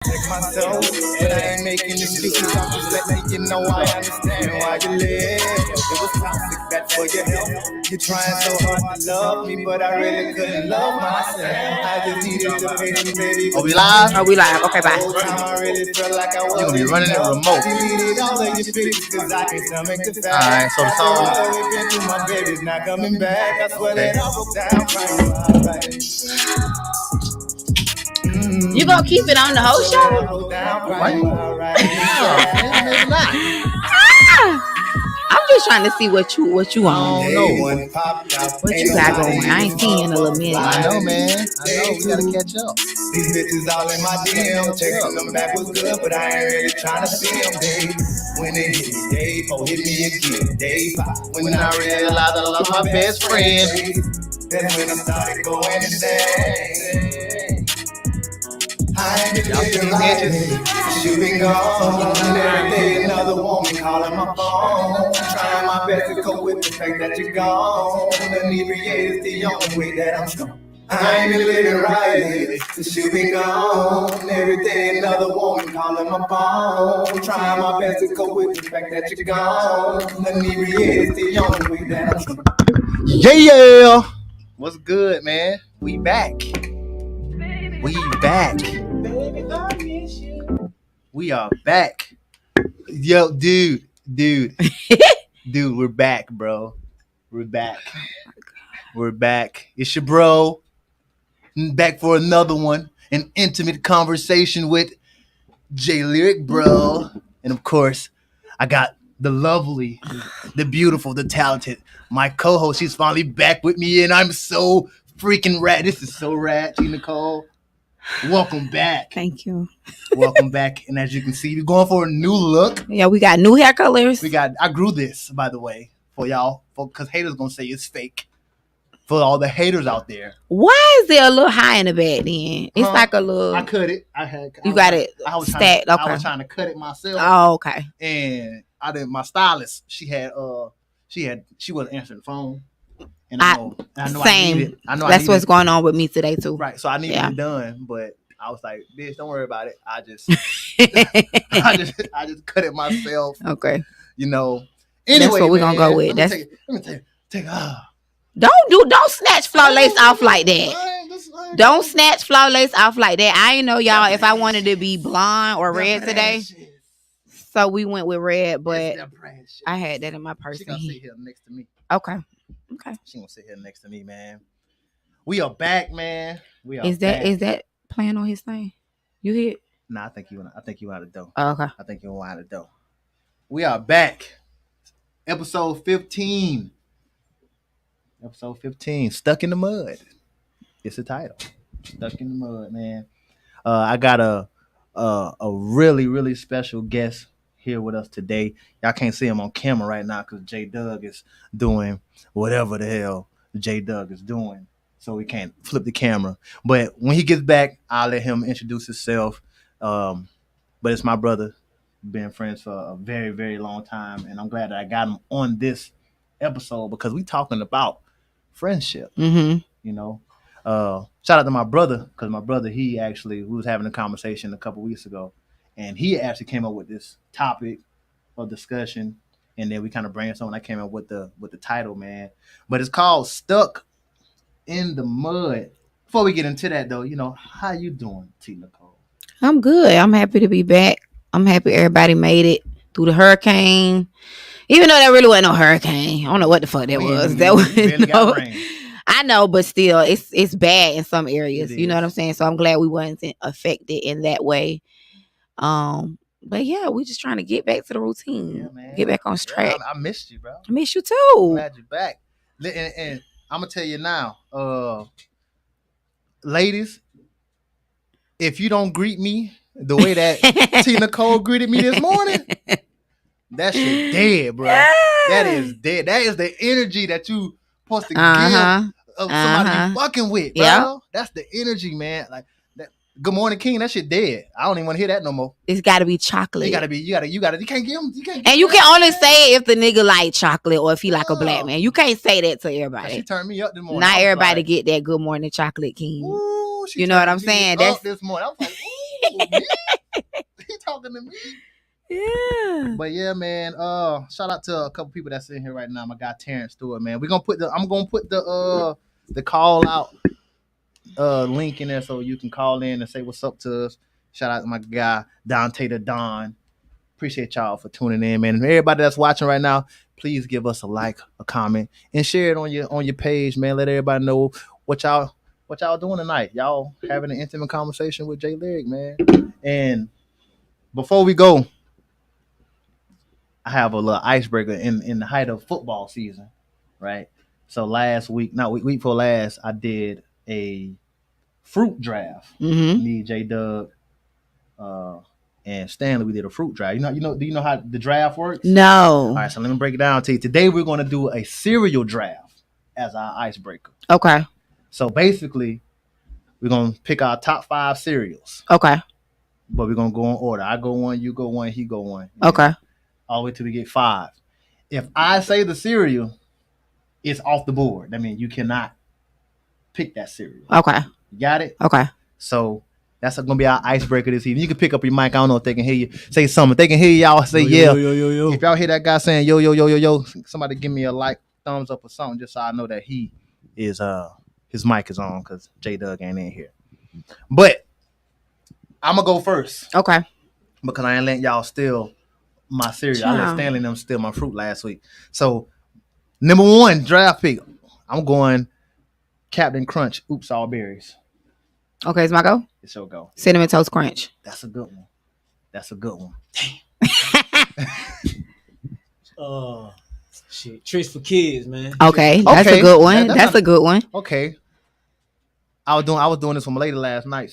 Take myself, but I ain't making excuses. I'm just letting you know I understand why you live. It was toxic, bad for your health. You're trying so hard to love me, but I really couldn't love myself. I just needed to pay some baby. Are we live? Oh, we live. Okay, bye. Whole time I really felt like I was You're gonna be running it remote. deleted all of your pictures because I can't stomach the fact. Alright, so the song. After all we've been through, my baby's not coming back. I swear that I broke down crying. Right. You gonna keep it on the whole show? I'm just trying to see what you on. I don't know. What you got going? I ain't seen you in a little minute. I know, man. I know. We gotta catch up. These bitches all in my DM. Texting them back was good, but I ain't really trying to see them, babe. When they hit me, day 4, hit me again. Day 5, when I realized I lost my best friend. That's when I started going insane. I ain't been living right. You been gone. Every day another woman calling my phone. Trying my best to cope with the fact that you're gone. Inebriated is the only way that I'm strong. I ain't been living right since you been gone. Every day another woman calling my phone. Trying my best to cope with the fact that you're gone. Inebriated is the only way that I'm strong. Yeah. What's good, man? We back. We back. Baby, I miss you. We are back. Yo, dude, we're back, bro. We're back. We're back. It's your bro. Back for another one. An intimate conversation with J Lyric, bro. And of course, I got the lovely, the beautiful, the talented, my co-host. She's finally back with me, and I'm so freaking rad. This is so rad, T. Nicole. Welcome back. Thank you. Welcome back. And as you can see, we're going for a new look. Yeah, we got new hair colors. I grew this, by the way, for y'all, because haters gonna say it's fake. For all the haters out there. Why is it a little high in the back then? It's like a little. I cut it. You got it stacked. Okay. I was trying to cut it myself. Oh, okay. And I didn't. My stylist, she wasn't answering the phone. And I know same. I need it. That's what's going on with me today too. Right. So I needed it done, but I was like, bitch, don't worry about it. I just cut it myself. Okay. You know. Anyway, that's what we're gonna go with. Let me take Don't snatch flow lace off like that. Don't snatch flow lace off like that. I ain't know y'all if I wanted to be blonde or red today. So we went with red, but I had that in my purse. She gonna sit here next to me. Okay. She gonna sit here next to me, man. We are back, man. Is that playing on his thing? You hear? Nah, I think you out of dough. Oh, okay. I think you out of dough. We are back. Episode 15. Stuck in the Mud. It's the title. Stuck in the Mud, man. I got a really, really special guest here with us today. Y'all can't see him on camera right now because J Doug is doing whatever the hell J Doug is doing. So we can't flip the camera. But when he gets back, I'll let him introduce himself. But it's my brother. Been friends for a very, very long time. And I'm glad that I got him on this episode because we talking about friendship. Mm-hmm. You know. Shout out to my brother, because my brother, we was having a conversation a couple weeks ago, and he actually came up with this topic of discussion, and then we kind of brainstormed, and I came up with the title, man. But it's called Stuck in the Mud. Before we get into that, though, how you doing, T. Nicole? I'm good. I'm happy to be back. I'm happy everybody made it through the hurricane, even though that really wasn't no hurricane. I don't know what the fuck that was. That was got rain. I know, but still, it's bad in some areas. You know what I'm saying? So I'm glad we wasn't affected in that way. But yeah, we just trying to get back to the routine, get back on track. I missed you, bro. I miss you too. Glad you're back. And I'm gonna tell you now, ladies, if you don't greet me the way that T. Nicole greeted me this morning, that shit dead, bro. That is dead. That is the energy that you supposed to give of somebody you fucking with, bro. Yep. That's the energy, man. Like that. Good morning, King. That shit dead. I don't even want to hear that no more. It's got to be chocolate. You can't give him. And you can only say it if the nigga like chocolate or if he like a black man. You can't say that to everybody. She turned me up this morning. Not everybody get that good morning chocolate, King. Ooh, you know what I'm saying? That's this morning. I was like, ooh. He talking to me. Yeah. But yeah, man. Shout out to a couple people that's in here right now. My guy Terrence Stewart, man. I'm gonna put the call out link in there so you can call in and say what's up to us. Shout out to my guy Dante the Don. Appreciate y'all for tuning in, man. And everybody that's watching right now, please give us a like, a comment, and share it on your page, man. Let everybody know what y'all doing tonight. Y'all having an intimate conversation with Jay Lyric, man. And before we go, I have a little icebreaker in the height of football season, right? So week before last, I did a fruit draft. Mm-hmm. Me, J Doug, and Stanley, we did a fruit draft. Do you know how the draft works? No. All right, so let me break it down to you. Today we're going to do a cereal draft as our icebreaker. Okay. So basically, we're going to pick our top 5 cereals. Okay. But we're going to go in order. I go one, you go one, he go one. Okay. All the way till we get 5. If I say the cereal, it's off the board. That means you cannot pick that cereal. Okay. You got it? Okay. So that's going to be our icebreaker this evening. You can pick up your mic. I don't know if they can hear you. Say something. If they can hear y'all, say yeah. Yo. If y'all hear that guy saying yo, somebody give me a like, thumbs up or something, just so I know that he is his mic is on, because J Doug ain't in here. But I'm gonna go first. Okay. Because I ain't letting y'all steal my cereal. I let Stanley and them steal my fruit last week. So number 1 draft pick, I'm going Captain Crunch. Oops, all berries. Okay, it's my go. It's your go. Cinnamon Toast Crunch. That's a good one. Shit, tricks for kids, man. Okay, that's a good one. That's a good one. Okay. I was doing this with my lady last night,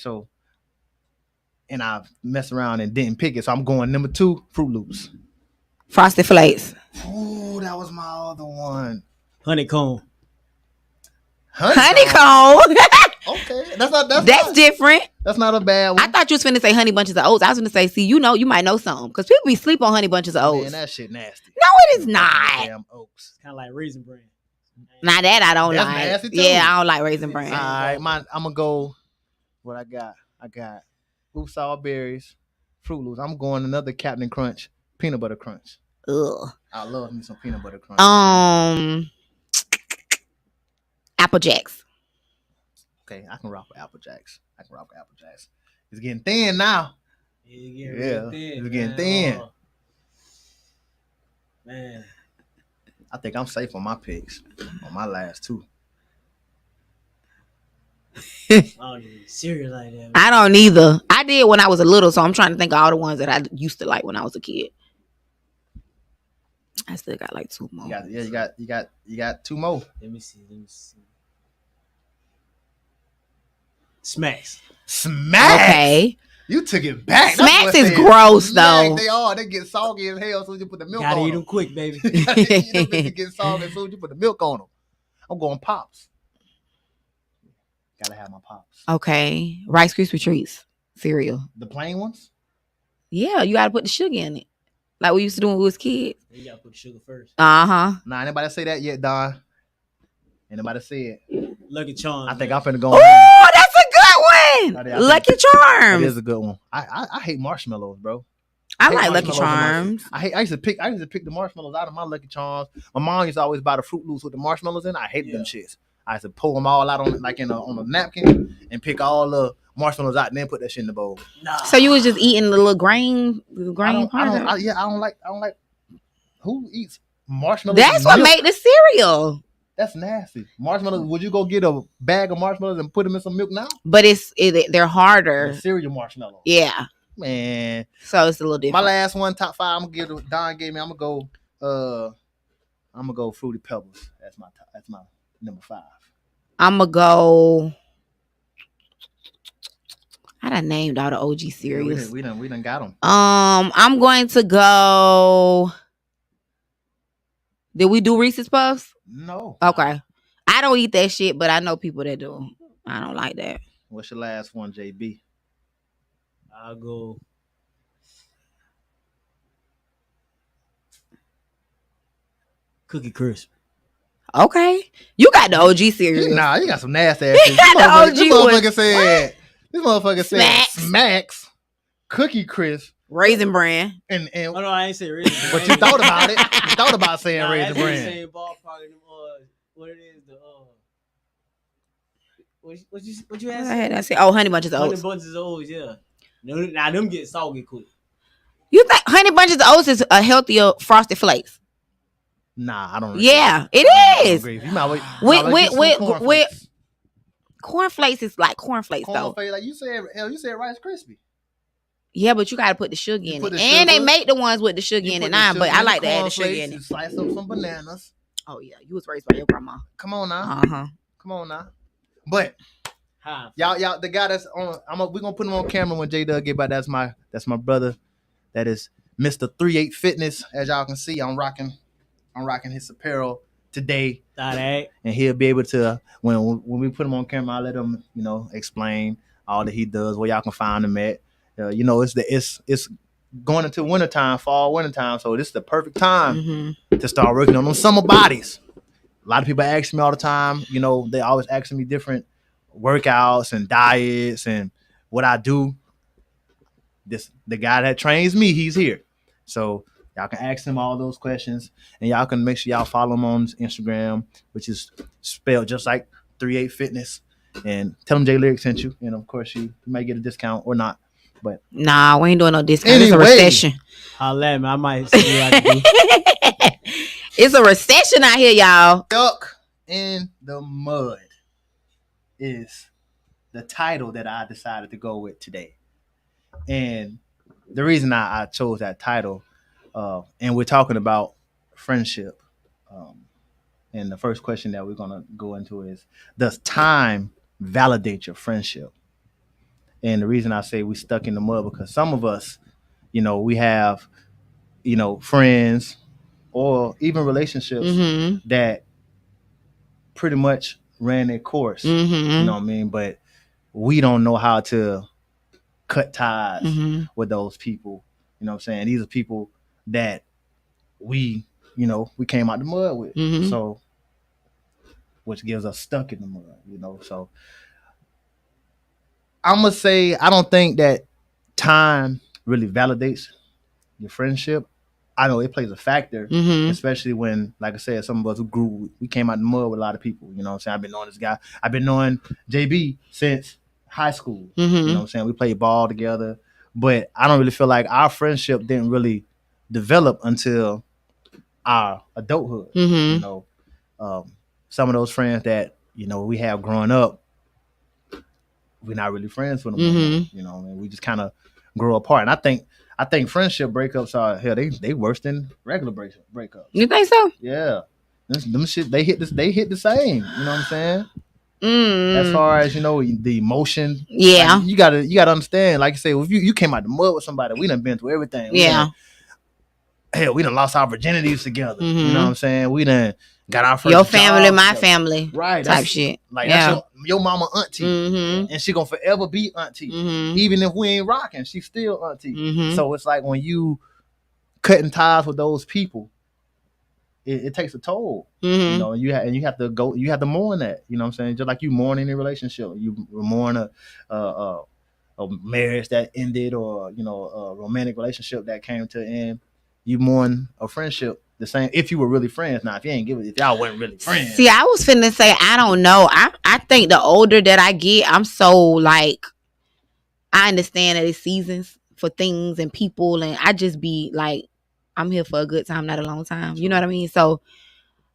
and I messed around and didn't pick it. So I'm going number 2, Fruit Loops. Frosted Flakes. Oh, that was my other one. Honeycomb. Honeycomb. Okay, that's different. That's not a bad one. I thought you was finna say Honey Bunches of Oats. I was gonna say, see, you might know something, because people be sleep on Honey Bunches of Oats. Man, that shit nasty. No, it is not. Damn oats. Kind of like Raisin Bran. Now that I don't That's like. nasty too. Yeah, I don't like Raisin Bran. All right, I'm gonna go. What I got? Oops, all berries, Fruit Loops. I'm going another Captain Crunch, Peanut Butter Crunch. Ugh. I love me some peanut butter crunch. Apple Jacks. Okay, I can rock with Apple Jacks. It's getting thin now. Yeah, it's getting thin. Man, I think I'm safe on my picks on my last 2. I don't even cereal like that. Man. I don't either. I did when I was a little, so I'm trying to think of all the ones that I used to like when I was a kid. I still got like 2 more. You got 2 more. Let me see. Smacks. Okay. You took it back. Smacks is gross though. They are. They get soggy as hell as soon as you put the milk Gotta on eat them. them quick, baby. Gotta eat them and get soggy as soon as you put the milk on them. I'm going Pops. Gotta have my Pops. Okay. Rice Krispie Treats cereal. The plain ones? Yeah, you gotta put the sugar in it, like we used to do when we was kids. You gotta put the sugar first. Uh-huh. Nah, anybody say that yet, Don? Anybody say it? Lucky Charms. I think I'm finna go. Oh, that's a good one. I Lucky That Charms. is a good one. I hate marshmallows, bro. I hate like Lucky marshmallows in Charms. I used to pick the marshmallows out of my Lucky Charms. My mom used to always buy the Fruit Loops with the marshmallows in. I hated them shits. I used to pull them all out on a napkin and pick all the marshmallows out and then put that shit in the bowl. Nah. So you was just eating the little grain part? I don't like. Who eats marshmallows? That's what made the cereal. That's nasty. Marshmallows. Would you go get a bag of marshmallows and put them in some milk now? But they're harder. Cereal marshmallows. Yeah. Man. So it's a little different. My last one, top 5. I'm gonna give Don gave me. I'm gonna go Fruity Pebbles. That's my number 5. I'm gonna go. I done named all the OG cereals. We done got them. I'm going to go. Did we do Reese's Puffs? No. Okay. I don't eat that shit, but I know people that do. I don't like that. What's your last one, JB? I'll go. Cookie Crisp. Okay. You got the OG cereal. Nah, you got some nasty ass. He got the OG This motherfucker said Smacks. Cookie Crisp, Raisin Bran. and Oh no, I ain't say Raisin Bran. but you thought about it. You thought about saying Nah, Raisin that's in the Bran. same ballpark. In them, what it is? What you What asked? I had I said, oh, Honey Bunches of Honey Oats. Bunches of Oats, yeah. No, now them get soggy quick. You think Honey Bunches of Oats is a healthier Frosted Flakes? Nah, I don't. Yeah, it I don't is. agree. You might With- get some with- cornflakes. Cornflakes is like cornflakes though. Cornflakes, like you said Rice Krispie. Yeah, but you gotta put the sugar You in put it. the And they sugar, make the ones with the sugar You in put it the now, sugar but I in like the to add the sugar cornflakes, in you it. slice up some bananas. Oh yeah, you was raised by your grandma. Come on now. Uh-huh. Come on now. But Huh. y'all, the guy that's on, we're gonna put him on camera when J Doug get back. That's my brother. That is Mr. 38 Fitness. As y'all can see, I'm rocking his apparel today, That and he'll be able to when we put him on camera, I'll let him explain all that he does, where y'all can find him at. It's going into wintertime, wintertime, so this is the perfect time Mm-hmm. to start working on them summer bodies. A lot of people ask me all the time, they always asking me different workouts and diets and what I do. The guy that trains me, he's here. So y'all can ask him all those questions, and y'all can make sure y'all follow him on Instagram, which is spelled just like 38 Fitness. And tell him J Lyric sent you. And of course, you might get a discount or not. But Nah, we ain't doing no discount. It's a Anyway. recession. holla at me. I might see what I can do. It's a recession out here, y'all. Stuck in the Mud is the title that I decided to go with today. And the reason I chose that title, and we're talking about friendship. And the first question that we're going to go into is, does time validate your friendship? And the reason I say we stuck in the mud, because some of us, we have, friends or even relationships Mm-hmm. that pretty much ran their course. Mm-hmm. You know what I mean? But we don't know how to cut ties Mm-hmm. with those people. You know what I'm saying? These are people that we came out the mud with. Mhm. So, which gives us stuck in the mud, So I'm going to say, I don't think that time really validates your friendship. I know it plays a factor, Mm-hmm. especially when, like I said, some of us who grew, we came out the mud with a lot of people. You know what I'm saying? I've been knowing this guy. I've been knowing JB since high school. Mm-hmm. You know what I'm saying? We played ball together. But I don't really feel like our friendship didn't really develop until our adulthood. Mm-hmm. Some of those friends that, we have growing up, we're not really friends with them. Mhm. And we just kind of grow apart. And I think friendship breakups are, hell, they worse than regular breakups. You think so? Yeah. Them shit, they hit the same. You know what I'm saying? Mm. As far as, the emotion. Yeah. Like, you gotta understand, like you say, if you came out the mud with somebody, we done been through everything. Yeah. We done lost our virginities together. You Mhm. know what I'm saying? We done got our first Your family, job my together. family. Right. Type That's, shit. like, Yeah. that's your mama auntie. Mm-hmm. And she gonna forever be auntie. Mm-hmm. Even if we ain't rocking, she's still auntie. Mm-hmm. So it's like when you cutting ties with those people, it takes a toll. Mm-hmm. You have to mourn that. You know what I'm saying? Just like you mourn any relationship, you mourn a marriage that ended, or a romantic relationship that came to an end. You mourn a friendship the same if you were really friends. Now, if y'all weren't really friends, See, I was finna say, I don't know. I think the older that I get, I'm so like, I understand that it's seasons for things and people, and I just be like, I'm here for a good time, not a long time. You know what I mean? So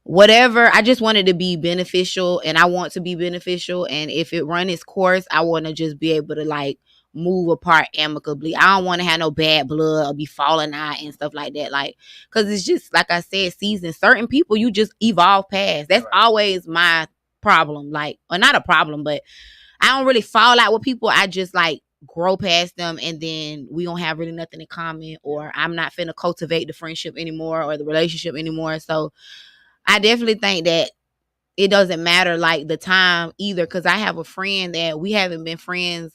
whatever, I just wanted to be beneficial, and I want to be beneficial. And if it run its course, I want to just be able to like move apart amicably. I don't want to have no bad blood or be falling out and stuff like that. Like, cause it's just like I said, seasons. Certain people you just evolve past. That's Right. always my problem. Like, or not a problem, but I don't really fall out with people. I just like grow past them, and then we don't have really nothing in common, or I'm not finna cultivate the friendship anymore or the relationship anymore. So I definitely think that it doesn't matter like the time either, because I have a friend that we haven't been friends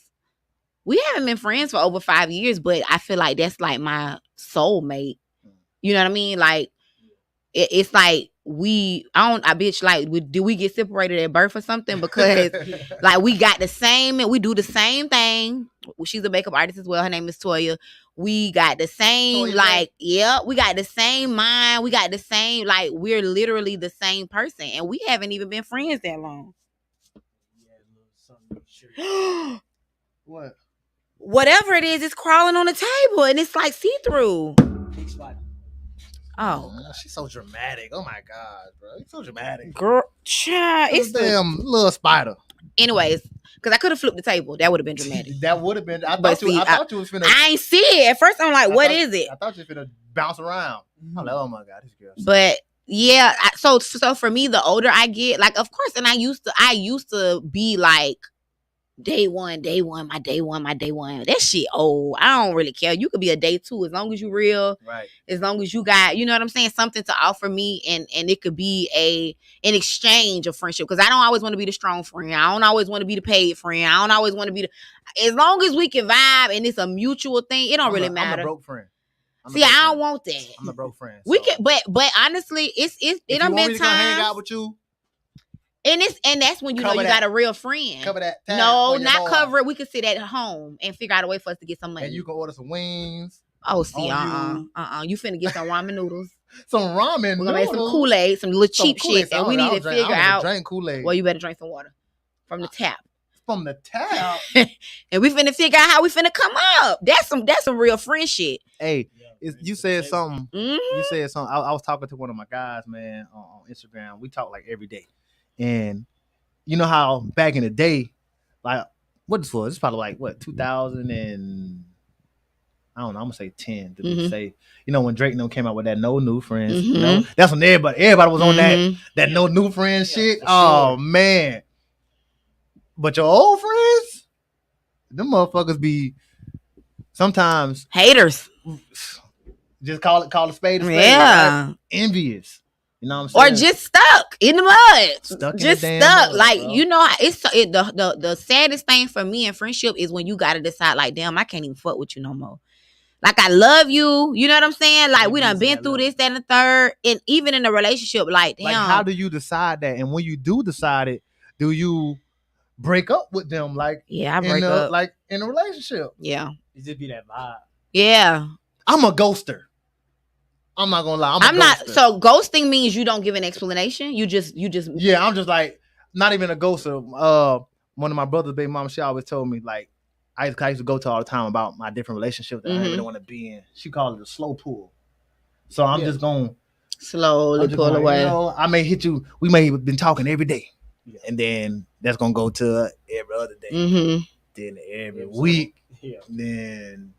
for over 5 years, but I feel like that's like my soulmate. You know what I mean? Like, it's like bitch, like, do we get separated at birth or something? Because like we got the same, we do the same thing. She's a makeup artist as well. Her name is Toya. We got the same, Toya like, yeah, we got the same mind. We got the same, like, we're literally the same person, and we haven't even been friends that long. What? Whatever it is, it's crawling on the table, and it's like see through. Oh, She's so dramatic. Oh my god, bro, you're so dramatic. girl, child, It's damn little spider. anyways, because I could have flipped the table. That would have been dramatic. That would have been. I But thought you. see, I thought you was finna. I ain't see it at first. I'm like, what is it? I thought you was finna bounce around. I'm like, oh my god, this girl. But yeah, so for me, the older I get, like, of course, and I used to be like day one, my day one. That shit old. I don't really care. You could be a day two as long as you real. Right. As long as you got, you know what I'm saying, something to offer me, and it could be an exchange of friendship. Because I don't always want to be the strong friend. I don't always want to be the paid friend. I don't always want to be as long as we can vibe and it's a mutual thing, it don't really matter. I'm a broke friend. See, I don't want that. I'm a broke friend. We can, but honestly, it done been times. Hang out times, with you. and that's when you know you got a real friend. Cover that. tab No, for your not boy. cover it. We could sit at home and figure out a way for us to get some money. And you can order some wings, Oh, see, on you finna get some ramen noodles. some ramen. We're gonna make some noodles, Kool-Aid, some little some cheap Kool-Aid. shit, and we need to figure out. Drink Kool-Aid. Well, you better drink some water from the tap, From the tap. and we finna figure out how we finna come up. That's some real friend shit. Hey, you said something. Mhm. You said something. I was talking to one of my guys, man, on Instagram. We talk like every day, and you know how back in the day, like what this was? It's probably like what 2000 and I don't know. I'm gonna say 10 to Mhm. say. You know when Drake and them came out with that No New Friends. Mhm. You know that's when everybody was on Mhm. that No New Friends shit. for Oh sure. man, but your old friends, them motherfuckers be sometimes Haters, just call a spade a spade. Right? yeah. Envious. You know what I'm saying? Or just stuck in the mud. Stuck in Just the damn stuck. mud, Like, bro. you know, the saddest thing for me in friendship is when you gotta decide, like, damn, I can't even fuck with you no more. Like, I love you. You know what I'm saying? Like, we done been through this, that, and the third. And even in a relationship, like, damn. Like, how do you decide that? And when you do decide it, do you break up with them? Like, yeah, I break up. like in a relationship. Yeah. It just be that vibe. Yeah. I'm a ghoster. I'm not gonna lie. I'm not. ghoster. So ghosting means you don't give an explanation. You just. Yeah, I'm just like not even a ghoster. One of my brother's baby mama, she always told me like I used to go to all the time about my different relationships that I Mhm. really want to be in. She called it a slow pull. So I'm just gonna slowly pull away. You know, I may hit you. We may have been talking every day, Yeah. and then that's gonna go to every other day, Mm-hmm. then every Yeah, so- week, Yeah. then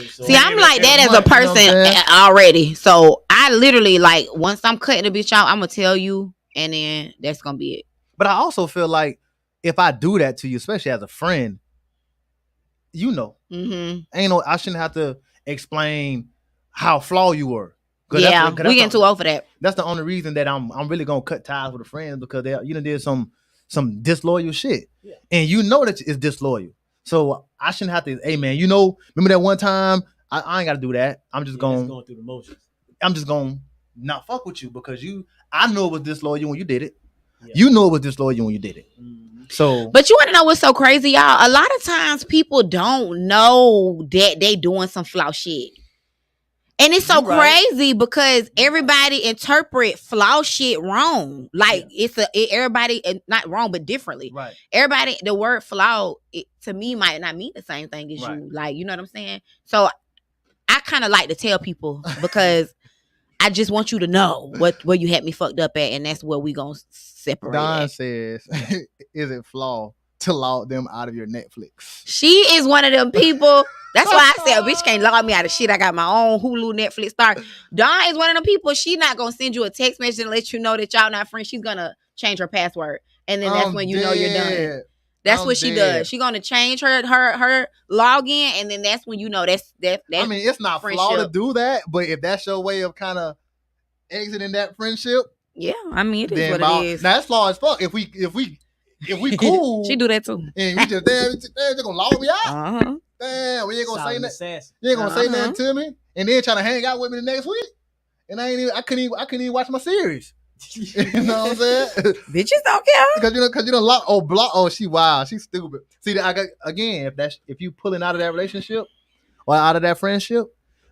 See, I'm like that as a month, you know what I'm person saying? already. So I literally like once I'm cutting a bitch out, I'm gonna tell you, and then that's gonna be it. But I also feel like if I do that to you, especially as a friend, you know, Mm-hmm. I shouldn't have to explain how flawed you were. 'Cause Yeah, that's we getting too old for that. That's the only reason that I'm really gonna cut ties with a friend because they did some disloyal shit, Yeah. and you know that it's disloyal. So I shouldn't have to. Hey man, remember that one time? I ain't got to do that. I'm just going going through the motions. I'm just gonna not fuck with you because I know it was disloyal when you did it. Yeah. You know it was disloyal when you did it. Mhm. So, But you want to know what's so crazy, y'all? A lot of times people don't know that they doing some flaw shit. And it's so You right. crazy because everybody interpret flaw shit wrong. Like everybody not wrong, but differently. right. Everybody, the word flaw to me might not mean the same thing as Right. you. Like, you know what I'm saying? So I kind of like to tell people because I just want you to know where you had me fucked up at, and that's where we gonna separate. Don at. says, "Is it flaw to log them out of your Netflix?" She is one of them people. That's why I said a bitch can't log me out of shit. I got my own Hulu, Netflix star. Dawn is one of them people. She not gonna send you a text message and let you know that y'all not friends. She's gonna change her password, and then that's I'm when you know you're done. dead. That's I'm what she dead. does. She gonna change her login, and then that's when you know that's. I mean, it's not flawed to friendship. do that, but if that's your way of kind of exiting that friendship, Yeah, I mean it is then what it is. now that's flawed as fuck. If we cool, She do that too. and we just damn, they're gonna log me out. Uh-huh. Damn, we ain't gonna say Silent nothing. assassin. You ain't gonna say Uh-huh. nothing to me, and then trying to hang out with me the next week, and I couldn't even watch my series. You know what I'm saying? Bitches don't care. Because you don't block. Oh, she wild. She's stupid. See, I got again. If you pulling out of that relationship or out of that friendship,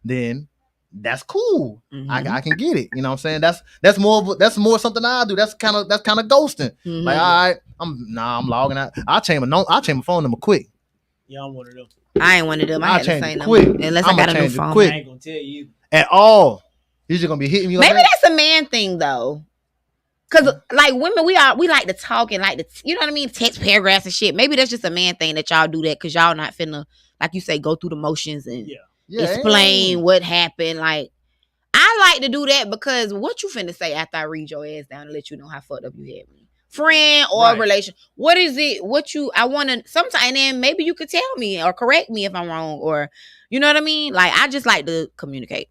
then that's cool. Mhm. I can get it. You know what I'm saying? That's more something I do. That's kind of ghosting. Mhm. Like, all right, I'm logging out. I'll change my phone number quick. Yeah, I'm one of them. I ain't one of them. I I'll had the change same it quick. number unless I I'ma got a new change it phone. quick. I ain't gonna tell you. At all. You're just gonna be hitting me. Maybe like that's a man thing though. Cause like women, we like to talk and like to, you know what I mean, text paragraphs and shit. Maybe that's just a man thing that y'all do that because y'all not finna, like you say, go through the motions and Yeah. explain what happened. Like I like to do that because what you finna say after I read your ass down and let you know how fucked up you had me, friend or Right. relation. What is it? I want to sometimes, and then maybe you could tell me or correct me if I'm wrong, or you know what I mean. Like I just like to communicate.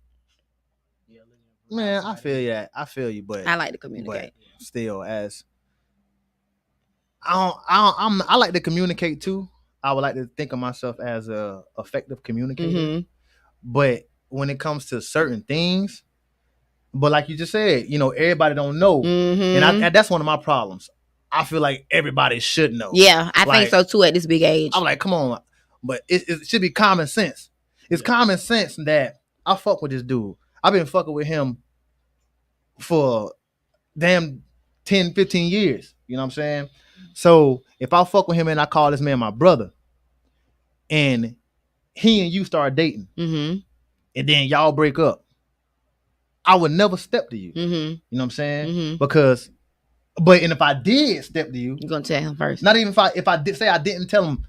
Man, I feel you. I feel you, but I like to communicate. still, as I like to communicate too. I would like to think of myself as a effective communicator. Mhm. But when it comes to certain things, but like you just said, everybody don't know, Mhm. and that's one of my problems. I feel like everybody should know. Yeah, I Like, think so too at this big age. I'm like, come on, but it should be common sense. It's common sense that I fuck with this dude. I've been fucking with him for damn 10, 15 years. You know what I'm saying? So if I fuck with him and I call this man my brother, and he and you start dating, Mhm. and then y'all break up, I would never step to you. Mhm. You know what I'm saying? Mhm. Because, and if I did step to you, You're gonna tell him first. not even if I did say I didn't tell him,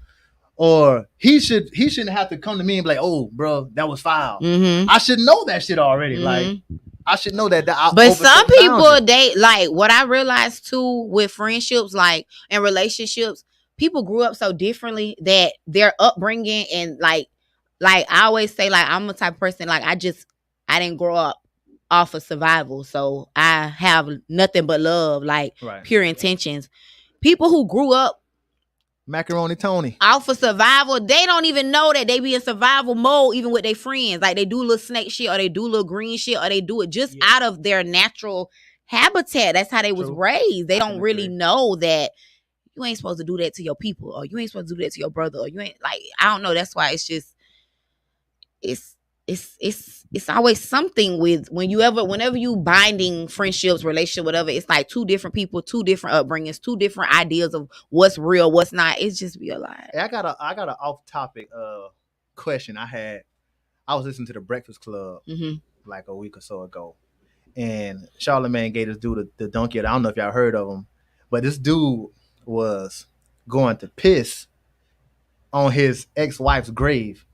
or he shouldn't have to come to me and be like, oh, bro, that was foul. Mhm. I should know that shit already. Mhm. Like, I should know that. But some people, they like what I realized too with friendships, like and relationships. People grew up so differently that their upbringing and like I always say, like I'm a type of person, like I didn't grow up off of survival, so I have nothing but love, like Right. pure intentions. People who grew up Macaroni Tony. off of survival, they don't even know that they be in survival mode even with their friends. Like they do little snake shit or they do little green shit or they do it just out of their natural habitat. That's how they was True. raised. They I don't can really agree. know that you ain't supposed to do that to your people or you ain't supposed to do that to your brother or you ain't like, I don't know. That's why it's just it's always something with whenever you binding friendships, relationship, whatever, it's like two different people, two different upbringings, two different ideas of what's real, what's not. It's just be a lot. Hey, I got an off topic question. I was listening to the Breakfast Club like a week or so ago, and Charlamagne gave this dude the donkey. I don't know if y'all heard of him, but this dude was going to piss on his ex-wife's grave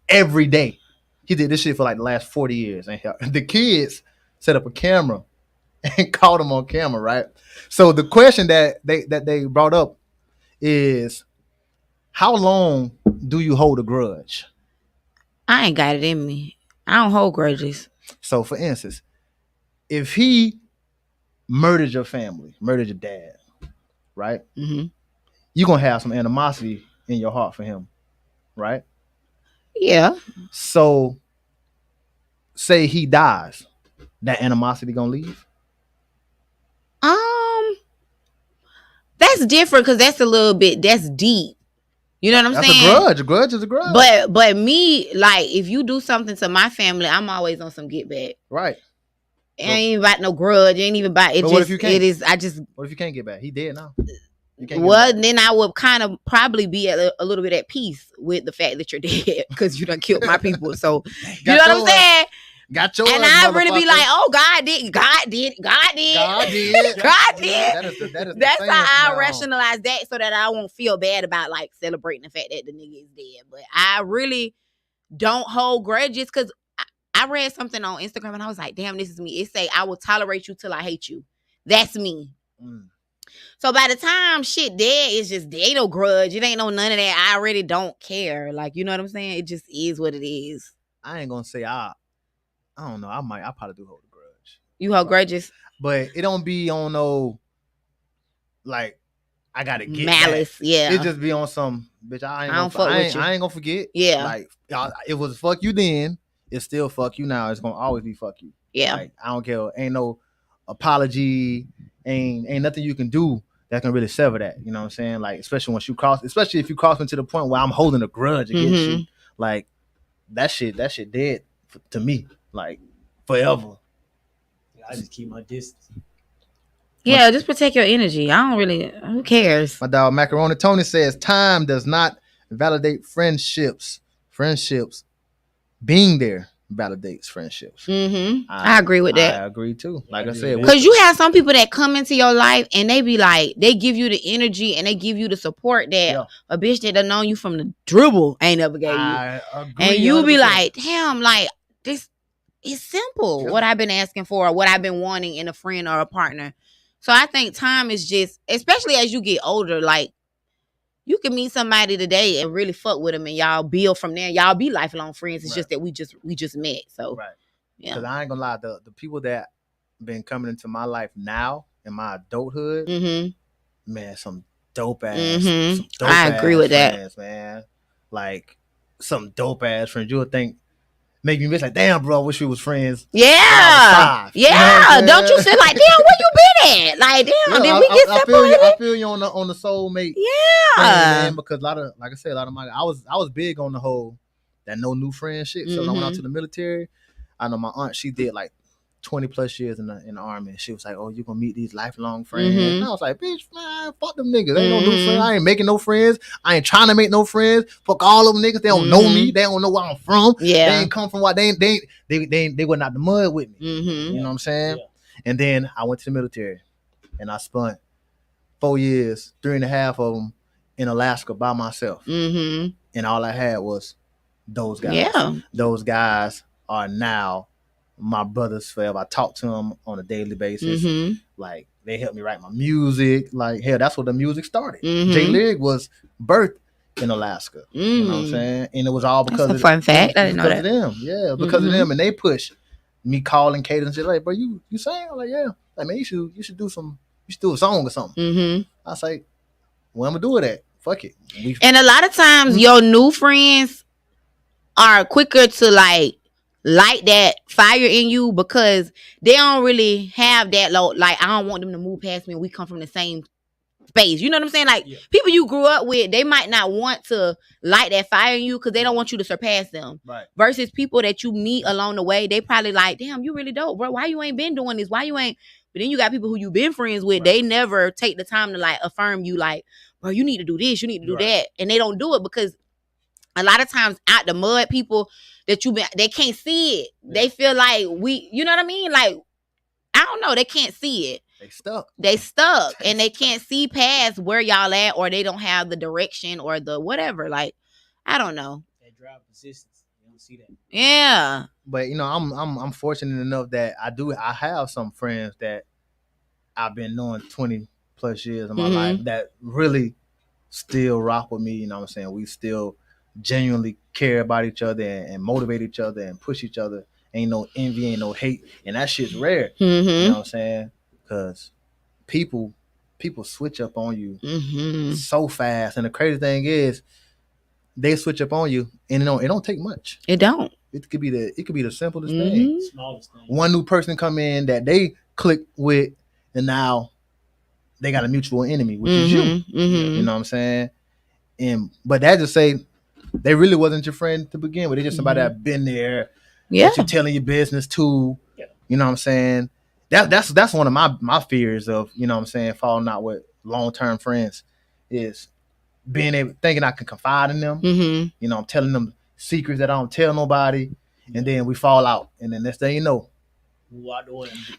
every day. He did this shit for like the last 40 years, and the kids set up a camera and caught him on camera, right? So the question that they brought up is, how long do you hold a grudge? I ain't got it in me. I don't hold grudges. So, for instance, if he murdered your family, murdered your dad, right? Mm-hmm. You're going to have some animosity in your heart for him, right? Yeah. So, say he dies, that animosity going to leave? That's different because that's deep. You know what I'm That's saying? a grudge. A grudge is a grudge. But me, like, if you do something to my family, I'm always on some get back. Right. It ain't about no grudge. It ain't even about it. But Just what if you can't? it is. I just What if you can't get back? He dead now. You can't get well, back. then I would kind of probably be a little bit at peace with the fact that you're dead because you done killed my people. So you know what I'm saying? Got your And I really be like, oh, God did. God did. God did. That is That's the how I thing. rationalize that so that I won't feel bad about like celebrating the fact that the nigga is dead. But I really don't hold grudges because I read something on Instagram and I was like, damn, this is me. It say, I will tolerate you till I hate you. That's me. So by the time shit dead, it's just, there ain't no grudge. It ain't no none of that. I really don't care. Like, you know what I'm saying? It just is what it is. I ain't gonna say I don't know. I probably do hold a grudge. You hold grudges? But it don't be on no, like, I gotta get malice, back. yeah. It just be on some, bitch, I ain't gonna forget. Yeah. Like, it was fuck you then. It's still fuck you now. It's gonna always be fuck you. Yeah. Like, I don't care. Ain't no apology. Ain't nothing you can do that can really sever that. You know what I'm saying? Like, especially if you cross me to the point where I'm holding a grudge against Mhm. you. Like, that shit dead to me. Like, forever. I just keep my distance. Yeah, just protect your energy. I don't really. Who cares? My dog Macaroni Tony says time does not validate friendships. Friendships being there validates friendships. I agree with that. I agree too. Like I I agree said, with Cause you have some people that come into your life and they be like, they give you the energy and they give you the support that Yeah. a bitch that done known you from the dribble ain't never gave you. I agree. And you be 100%. like, damn, like this is simple. Yeah. What I've been asking for, what I've been wanting in a friend or a partner. So I think time is just, especially as you get older, like you can meet somebody today and really fuck with them and y'all build from there. Y'all be lifelong friends. It's Right. just that we just met. So right. yeah. Because I ain't gonna lie, the people that been coming into my life now in my adulthood, man, some dope ass. Mhm. Some dope I agree with that. friends, man. Like some dope ass friends. You would think make me miss like, damn, bro, I wish we was friends. Yeah. five. You know what Yeah. I'm Don't you saying? feel like, damn, where you been at? Like, damn, did we get separated? I feel you on the soulmate. Yeah. Man, because like I said, a lot of my I was big on the whole that no new friend shit. So when I went out to the military, I know my aunt, she did like 20 plus years in the army, and she was like, "Oh, you're gonna meet these lifelong friends." And I was like, "Bitch, man, fuck them niggas. Ain't no new friends. I ain't making no friends. I ain't trying to make no friends. Fuck all them niggas. They don't know me. They don't know where I'm from. Yeah. They ain't come from what they went out the mud with me. Mm-hmm. You know what I'm saying?" Yeah. And then I went to the military, and I spent 4 years, 3.5 of them in Alaska by myself, Mm-hmm. and all I had was those guys. Yeah. Those guys are now my brothers forever. I talk to them on a daily basis. Mm-hmm. Like, they help me write my music. Like, hell, that's where the music started. Mhm. J Lyric was birthed in Alaska. You know what I'm saying? And it was all because That's a of fun fact. I didn't know because that. of them. Yeah, it was because of them, and they push me calling Kate and shit like, bro, you sing? I'm like, yeah. Like, man, you should do a song or something. Mm-hmm. I was like, where I'm gonna do it at? Fuck it. And a lot of times your new friends are quicker to like light that fire in you because they don't really have that low, like, I don't want them to move past me and we come from the same space. You know what I'm saying? Like, Yeah. people you grew up with, they might not want to light that fire in you because they don't want you to surpass them. Right. Versus people that you meet along the way, they probably like, damn, you really dope, bro. Why you ain't been doing this? Why you ain't? But then you got people who you've been friends with, they never take the time to like affirm you, like, bro, you need to do this, you need to do that. And they don't do it because a lot of times out the mud, people that they can't see it. They feel like you know what I mean? Like, I don't know, they can't see it. They stuck and they can't see past where y'all at, or they don't have the direction or the whatever. Like, I don't know. That drive persistence. You don't see that. Yeah. But you know, I'm fortunate enough that I have some friends that I've been knowing 20 plus years of my life that really still rock with me. You know what I'm saying? We still genuinely care about each other and motivate each other and push each other. Ain't no envy, ain't no hate, and that shit's rare. You know what I'm saying? Because people switch up on you so fast, and the crazy thing is, they switch up on you, and it don't take much. It don't. It could be the simplest thing. Smallest thing. One new person come in that they click with, and now they got a mutual enemy, which is you. You know what I'm saying? But that just say they really wasn't your friend to begin with. They just somebody that been there. Yeah. That you're telling your business to. Yeah. You know what I'm saying? That's one of my fears of, you know what I'm saying, falling out with long-term friends is thinking I can confide in them. You know, I'm telling them secrets that I don't tell nobody, and then we fall out, and then next thing you know.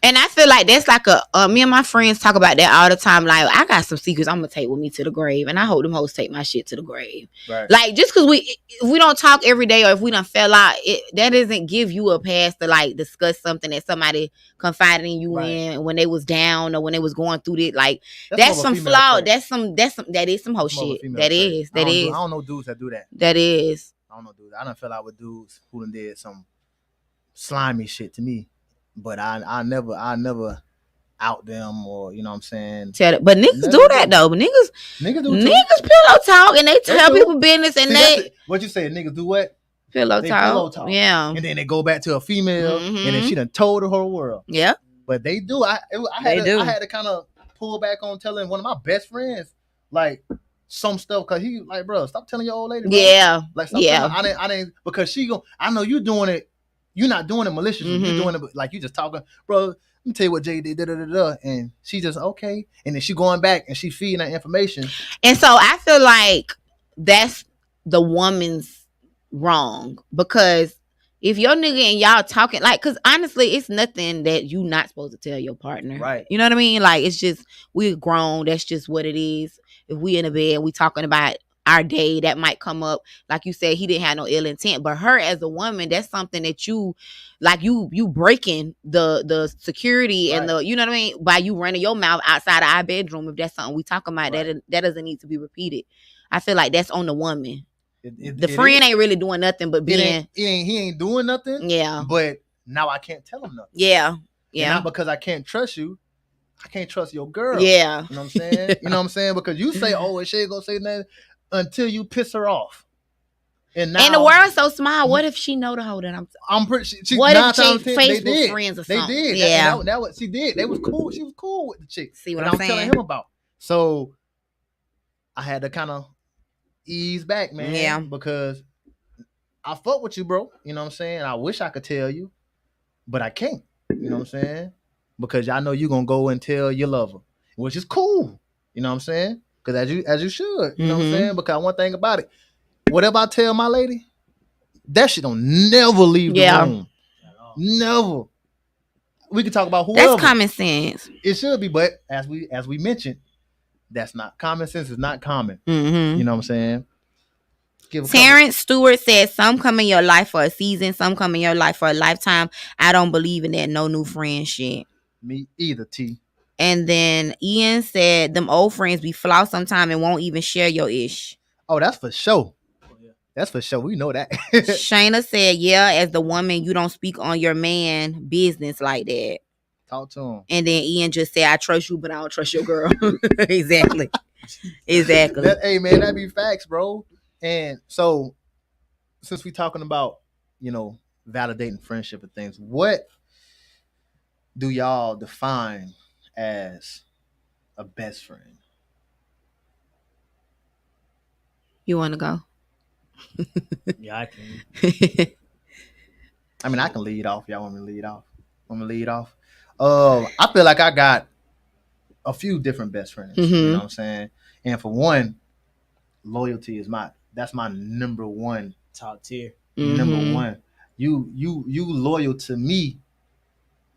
And I feel like that's like me and my friends talk about that all the time. Like, I got some secrets I'm gonna take with me to the grave, and I hope them hoes take my shit to the grave. Right. Like, just because if we don't talk every day, or if we done fell out, that doesn't give you a pass to like discuss something that somebody confided in you in when they was down or when they was going through it. Like, that's some flaw. That is some whole shit. That is. I don't know dudes that do that. That is. I don't know dudes. I done fell out with dudes who done did some slimy shit to me. But I never out them, or you know what I'm saying. But niggas do that though. But niggas do pillow talk and they tell people business, and what you say. Niggas do what? Pillow They talk. pillow talk. Yeah. And then they go back to a female, and then Mhm. she done told the whole world. Yeah. But they do. I They do. had to kind of pull back on telling one of my best friends like some stuff because he like, bro, stop telling your old lady. Bro. Yeah. Like, stop Yeah. telling her. I didn't because she go. I know you doing it. You're not doing it maliciously. Mhm. You're doing it like you just talking, bro. Let me tell you what Jay did. And she just okay. And then she going back and she feeding that information. And so I feel like that's the woman's wrong because if your nigga and y'all talking like, cause honestly, it's nothing that you not supposed to tell your partner. Right. You know what I mean? Like it's just we're grown. That's just what it is. If we in a bed, we talking about our day, that might come up. Like you said, he didn't have no ill intent, but her as a woman, that's something that you like you breaking the security and the, you know what I mean, by you running your mouth outside of our bedroom. If that's something we talking about, that doesn't need to be repeated. I feel like that's on the woman. The friend ain't really doing nothing but being. He ain't doing nothing. Yeah. But now I can't tell him nothing. Yeah. And Yeah. not because I can't trust you. I can't trust your girl. Yeah. You know what I'm saying? You know what I'm saying? Because you say, oh, she ain't gonna say nothing until you piss her off. And now, the world's so small. What if she know the whole that I'm pretty. She, what if times she 10, Facebook they did. friends or They something? did. Yeah. That what she did. They was cool. She was cool with the chick. See what and I'm telling saying? him about. So I had to kind of ease back, man. Yeah. Because I fuck with you, bro. You know what I'm saying? I wish I could tell you, but I can't. You know what I'm saying? Because I know you're gonna go and tell your lover, which is cool. You know what I'm saying? Because as you should. You know what I'm saying? Because one thing about it, whatever I tell my lady, that shit don't never leave the room. Never. We can talk about whoever. That's common sense. It should be, but as we mentioned, that's not common sense. Is not common. Mm-hmm. You know what I'm saying? Terrence Stewart says, some come in your life for a season, some come in your life for a lifetime. I don't believe in that no new friend shit. Me either, T. And then Ian said, them old friends be flawed sometime and won't even share your ish. Oh, that's for sure. That's for sure. We know that. Shayna said, yeah, as the woman, you don't speak on your man business like that. Talk to him. And then Ian just said, I trust you, but I don't trust your girl. Exactly. Exactly. Hey, man, that be facts, bro. And so, since we talking about, validating friendship and things, what do y'all define as a best friend? You want to go? Yeah, I can. I mean, I can lead off. Y'all want me to lead off? I feel like I got a few different best friends. Mm-hmm. You know what I'm saying? And for one, loyalty is that's my number one. Top tier. Mm-hmm. Number one. You loyal to me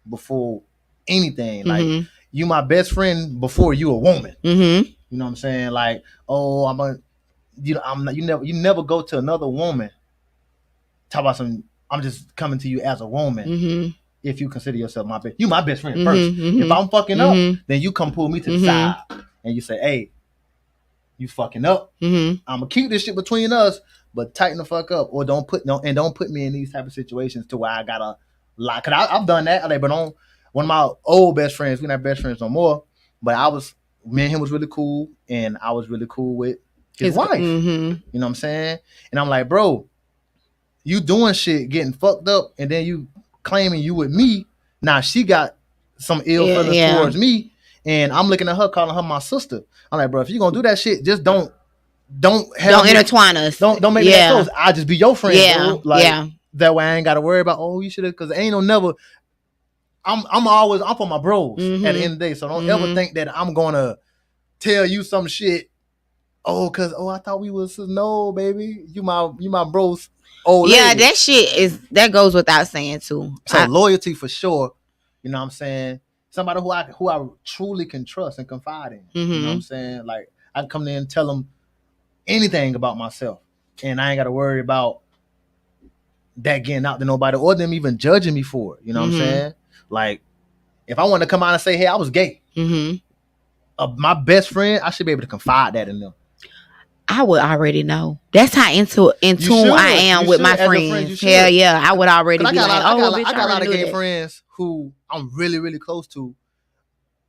before anything. Like you my best friend before you a woman. Mm-hmm. You know what I'm saying? Like, oh, you never go to another woman. Talk about I'm just coming to you as a woman. Mm-hmm. If you consider yourself my best friend first. If I'm fucking up, then you come pull me to the side and you say, hey, you fucking up. I'm gonna keep this shit between us, but tighten the fuck up, or don't put me in these type of situations to where I gotta lie. Cause I've done that. But on one of my old best friends, we're not best friends no more. But me and him was really cool, and I was really cool with his wife. You know what I'm saying? And I'm like, bro, you doing shit, getting fucked up, and then you claiming you with me. Now she got some ill feelings towards me, and I'm looking at her, calling her my sister. I'm like, bro, if you gonna do that shit, just don't intertwine us. Don't make me that close. I'll just be your friend. Yeah, bro. That way I ain't gotta worry about, oh, you should have, because ain't no never. I'm for my bros at the end of the day. So don't ever think that I'm gonna tell you some shit. I thought we was no, baby. You my bros. Yeah, that shit that goes without saying too. So loyalty for sure. You know what I'm saying? Somebody who I truly can trust and confide in. You know what I'm saying? Like I can come there and tell them anything about myself, and I ain't got to worry about that getting out to nobody or them even judging me for it. You know what I'm saying? Like if I want to come out and say, hey, I was gay, my best friend, I should be able to confide that in them. I would already know. That's how in tune I am with my friends. Hell yeah, I would already be like, I got a lot of gay friends who I'm really, really close to,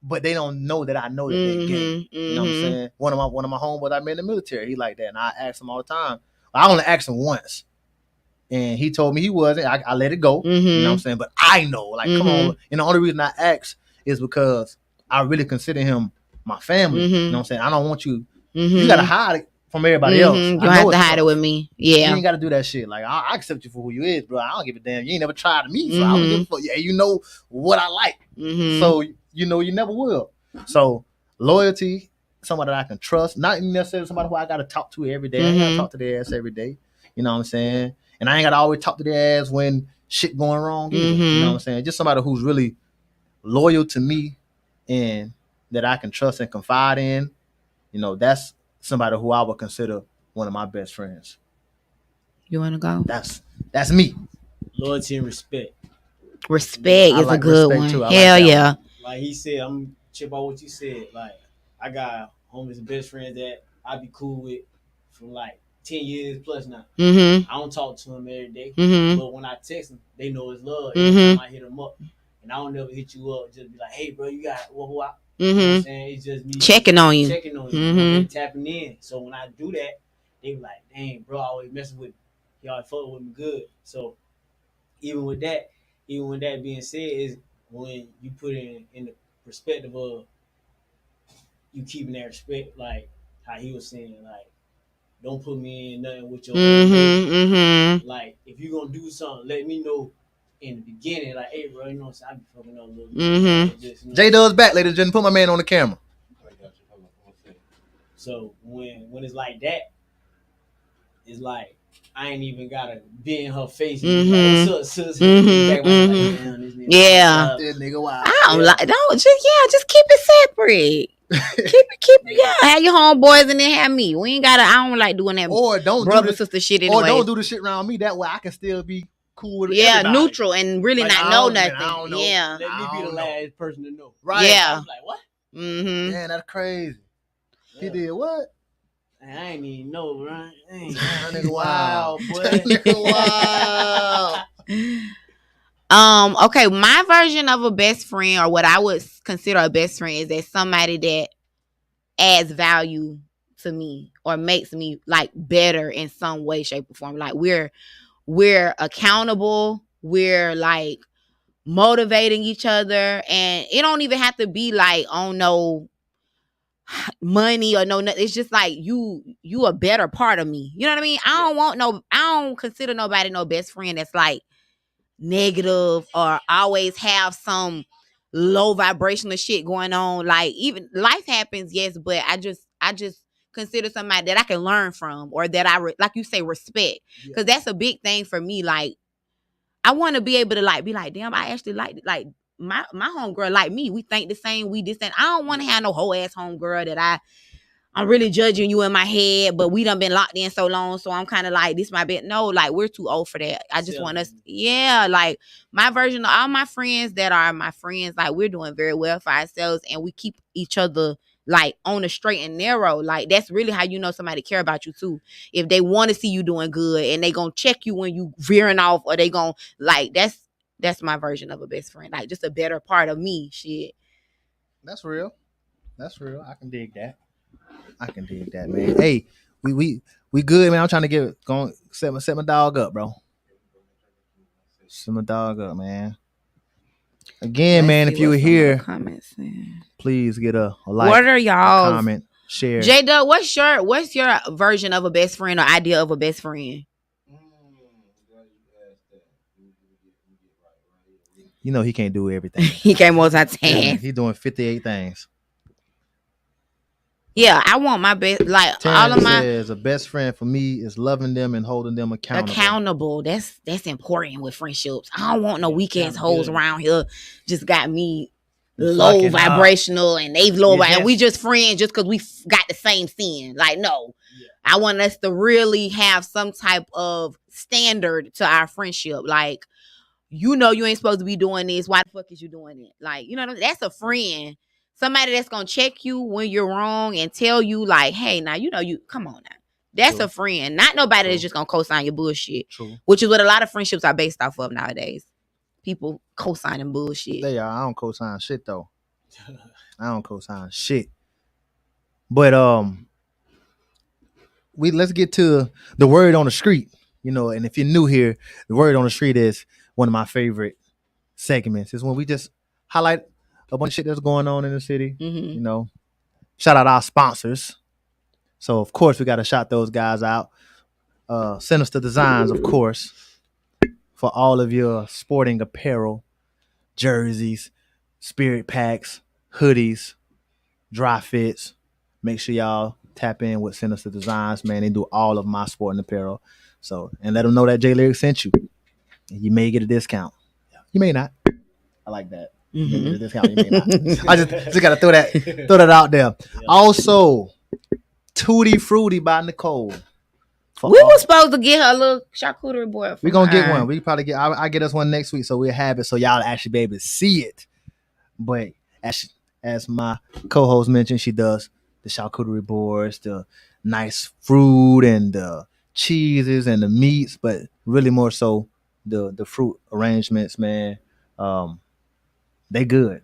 but they don't know that I know that they're gay. You know what I'm saying? One of my homeboys I met in the military, he like that, and I ask him all the time. I only ask him once. and he told me he wasn't. I let it go. You know Mhm. what I'm saying? But I know, like, come Mhm. on. And the only reason I asked is because I really consider him my family. You know what I'm saying? I don't want you. You gotta hide it from everybody else. You I don't know have to it's hide it tough. with me. You Yeah. ain't gotta do that shit. Like I accept you for who you is, bro. I don't give a damn. You ain't never tried me, so I don't give a fuck. Yeah, you know what I like. So you know you never will. So loyalty, somebody that I can trust, not necessarily somebody who I gotta talk to every day. I ain't gotta talk to their ass every day. You know what I'm saying? And I ain't gotta always talk to their ass when shit going wrong either. You know what I'm saying? Just somebody who's really loyal to me and that I can trust and confide in. You know, that's somebody who I would consider one of my best friends. You want to go? That's me. Loyalty and respect. Respect I is like a good respect, one. too. I like Hell that yeah. Like he said, I'm chip out what you said. Like I got homies and best friends that I be cool with for like 10 years plus now. I don't talk to them every day, but when I text them, they know it's love. Every time I hit them up, and I don't never hit you up, just be like, "Hey, bro, you got what?" You know what I'm saying? It's just me Checking on you. and tapping in. So when I do that, they be like, "Dang, bro, I always messing with me. Y'all fuck with me good." So even with that being said, is when you put it in the perspective of you keeping that respect, like how he was saying, like, don't put me in nothing with your like, if you gonna do something, let me know in the beginning, like, hey, bro, you know what I'm saying? I be fucking up a little bit. Just, you know, J Dub's back, ladies and gentlemen. Put my man on the camera. so when it's like that, it's like I ain't even gotta be in her face. And be like, what's up, sis? Back like, damn, this nigga Yeah. This nigga wild. I don't like. Don't just keep it separate. keep it. Yeah, have your homeboys and then have me. We ain't gotta. I don't like doing that. Or don't brother do the, sister shit anyway. Or don't do the shit around me. That way I can still be cool with everybody. Neutral and really Like, not I know don't- nothing. man, I don't know. Yeah. Let me be the last person to know. Right. Yeah. I'm like, what? Man, that's crazy. He did what? Man, I ain't even know, bro. That nigga wild, boy. That nigga wild. Okay, my version of a best friend, or what I would consider a best friend, is that somebody that adds value to me or makes me like better in some way, shape, or form. Like we're accountable, we're like motivating each other, and it don't even have to be like on no money or no nothing. It's just like you a better part of me. You know what I mean? I don't consider nobody no best friend that's like negative or always have some low vibrational shit going on. Like, even life happens, yes, but I just consider somebody that I can learn from, or that I like you say, respect, because that's a big thing for me. Like, I want to be able to like be like, damn, I actually like my homegirl like me. We think the same. We this and I don't want to have no whole ass homegirl that I'm really judging you in my head, but we done been locked in so long, so I'm kind of like, this might be, no, like, we're too old for that. I just want us, like, my version of all my friends that are my friends, like, we're doing very well for ourselves, and we keep each other, like, on the straight and narrow. Like, that's really how you know somebody care about you, too. If they want to see you doing good, and they gonna check you when you veering off, or they gonna, like, that's my version of a best friend. Like, just a better part of me, shit. That's real. I can dig that. Man. Hey, we good, man. I'm trying to set my dog up, bro. Set my dog up, man. Again, man, if you were here, please get a like, what are y'all a comment, share. J Dub, what's your version of a best friend or idea of a best friend? You know he can't do everything. He can't multitask. He's doing 58 things. Yeah, I want my best, like, Terrence all of my says a best friend for me is loving them and holding them accountable. That's important with friendships. I don't want no weak ass hoes around here. Just got me low vibrational and they low, and we just friends just because we got the same sin. Like, no, I want us to really have some type of standard to our friendship. Like, you know, you ain't supposed to be doing this. Why the fuck is you doing it? Like, you know, that's a friend. Somebody that's gonna check you when you're wrong and tell you, like, hey, now, you know, you come on now. That's a friend. Not nobody that's just gonna co-sign your bullshit. True. Which is what a lot of friendships are based off of nowadays. People co-signing bullshit. They are. I don't co-sign shit though. I don't co-sign shit. But let's get to the word on the street. You know, and if you're new here, the word on the street is one of my favorite segments. Is when we just highlight a bunch of shit that's going on in the city. Mhm. You know, shout out our sponsors. So of course we got to shout those guys out. Sinister Designs, of course, for all of your sporting apparel, jerseys, spirit packs, hoodies, dry fits. Make sure y'all tap in with Sinister Designs, man. They do all of my sporting apparel. So, and let them know that J Lyric sent you. You may get a discount. You may not. I like that. You may get a discount. You may not. I just gotta throw that out there. Also, Tutti Frutti by Nicole. We were supposed to get her a little charcuterie board. We're gonna get one. We probably get. I get us one next week, so we'll have it so y'all actually be able to see it. But as my co-host mentioned, she does the charcuterie boards, the nice fruit and the cheeses and the meats, but really more so the fruit arrangements, man. They good.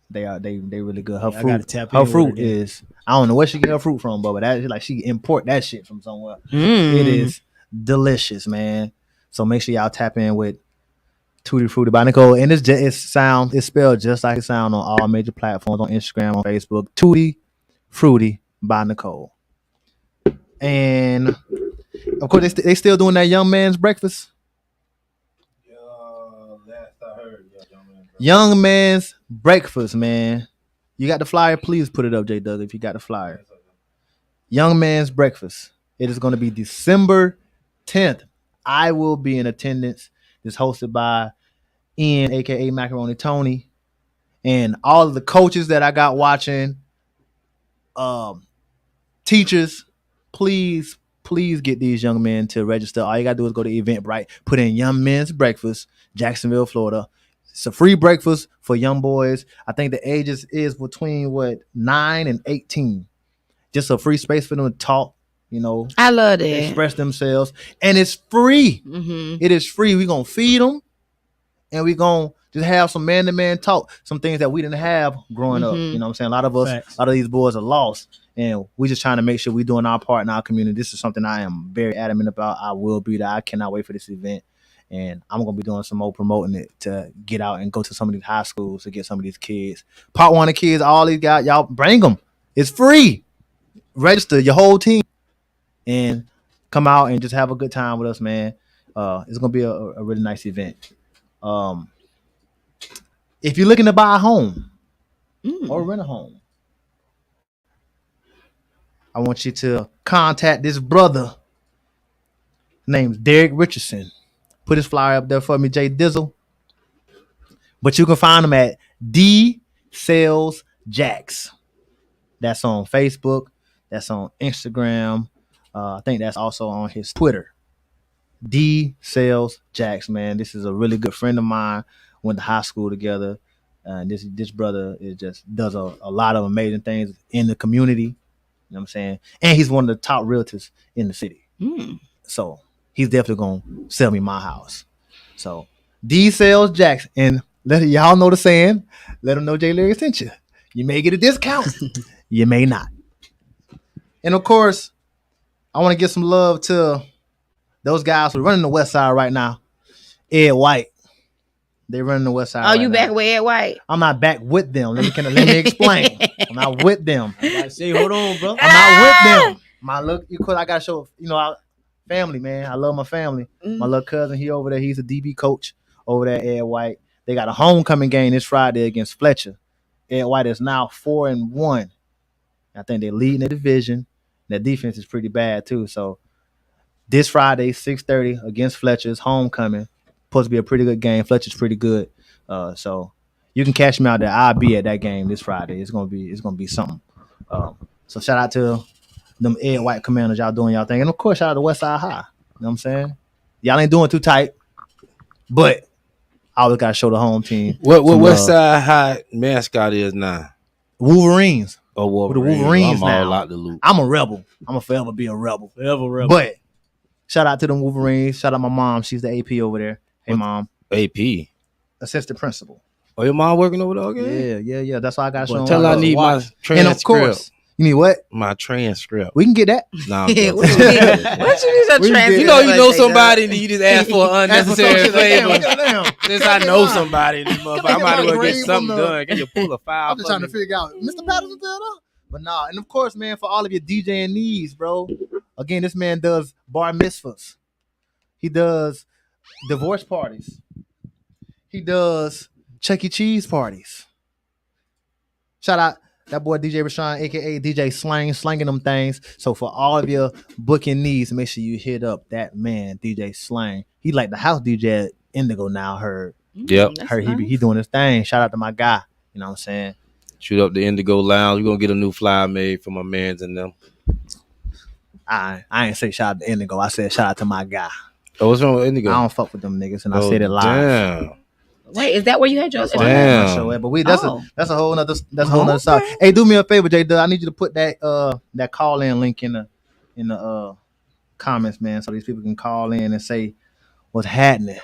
They really good. Her fruit is, I don't know where she get her fruit from, but that like she import that shit from somewhere. It is delicious, man. So make sure y'all tap in with Tutti Frutti by Nicole, and it's spelled just like it sound on all major platforms, on Instagram, on Facebook. Tutti Frutti by Nicole. And of course they still doing that young man's breakfast. Young man's breakfast, man. You got the flyer? Please put it up, J Doug, if you got the flyer. Young man's breakfast. It is going to be December 10th. I will be in attendance. It's hosted by Ian, aka Macaroni Tony, and all of the coaches that I got watching. Teachers, please get these young men to register. All you gotta do is go to Eventbrite, put in Young Men's Breakfast, Jacksonville, Florida. It's a free breakfast for young boys. I think the ages is between 9 and 18. Just a free space for them to talk, you know. I love that. Express themselves. And it's free. Mm-hmm. It is free. We're going to feed them. And we're going to just have some man-to-man talk. Some things that we didn't have growing up. You know what I'm saying? A lot of these boys are lost. And we're just trying to make sure we're doing our part in our community. This is something I am very adamant about. I will be there. I cannot wait for this event. And I'm going to be doing some more promoting it to get out and go to some of these high schools to get some of these kids. Part 1 of kids, all these guys, y'all bring them. It's free. Register your whole team and come out and just have a good time with us, man. It's going to be a really nice event. If you're looking to buy a home or rent a home, I want you to contact this brother named Derek Richardson. Put his flyer up there for me, Jay Dizzle. But you can find him at D Sales Jacks. That's on Facebook. That's on Instagram. I think that's also on his Twitter. D Sales Jacks, man. This is a really good friend of mine. Went to high school together. This brother does a lot of amazing things in the community. You know what I'm saying? And he's one of the top realtors in the city. So he's definitely gonna sell me my house. So D Sales Jacks, and let y'all know the saying. Let them know J Lyric sent you. You may get a discount. You may not. And of course, I want to give some love to those guys who are running the West Side right now. Ed White. They're running the West Side. Oh, right you back with Ed White? I'm not back with them. Let me explain. I'm not with them. I say, hold on, bro. I'm not with them. Because I gotta show, our family, man. I love my family. My little cousin, he over there. He's a DB coach over there, Ed White. They got a homecoming game this Friday against Fletcher. Ed White is now 4-1. I think they're leading the division. Their defense is pretty bad too. So this Friday, 6:30 against Fletcher's homecoming. Supposed to be a pretty good game. Fletcher's pretty good. So you can catch me out there. I'll be at that game this Friday. It's gonna be something. So shout out to them Ed White Commanders. Y'all doing y'all thing. And of course, shout out to Westside High. You know what I'm saying? Y'all ain't doing too tight, but I always gotta show the home team. What Westside High mascot is now? Wolverines. Oh, Wolverines. The Wolverines I'm now. all out the loop. I'm a rebel. I'm gonna forever be a rebel. But shout out to them Wolverines. Shout out my mom. She's the AP over there. Hey, Mom. AP. Assistant principal. Oh, your mom working over there? Okay. Yeah. That's why I got to show Tell her I need my transcript. And of course, you need what? My transcript. We can get that. Nah, What you I'm need? joking. What you need your We can transcript? get- You know for, somebody J-Dub? and you just ask for an Ask for some unnecessary shit like, damn, favor. damn. Since I know somebody, in this motherfucker, I I might as well green get from something the- done. Can you pull a file? I'm just trying to figure out, Mr. Patterson still up? But nah, and of course, man, for all of your DJing needs, bro. Again, this man does bar mitzvahs. He does divorce parties. He does Chuck E. Cheese parties. Shout out that boy DJ Rashawn, aka DJ Slang, slanging them things. So for all of your booking needs, make sure you hit up that man, DJ Slang. He like the house DJ at Indigo now. Heard That's he nice. doing his thing. Shout out to my guy. You know what I'm saying? Shoot up the Indigo Lounge. We're gonna get a new flyer made for my mans and them. I ain't say shout out to Indigo. I said shout out to my guy. Oh, what's wrong with Indigo? I don't fuck with them niggas, and I Oh, said it live. Damn. Wait, is that where you had your? That's why I had my Damn. show at. But that's Oh. a whole nother side. Hey, do me a favor, J. I need you to put that call in link in the comments, man, so these people can call in and say what's happening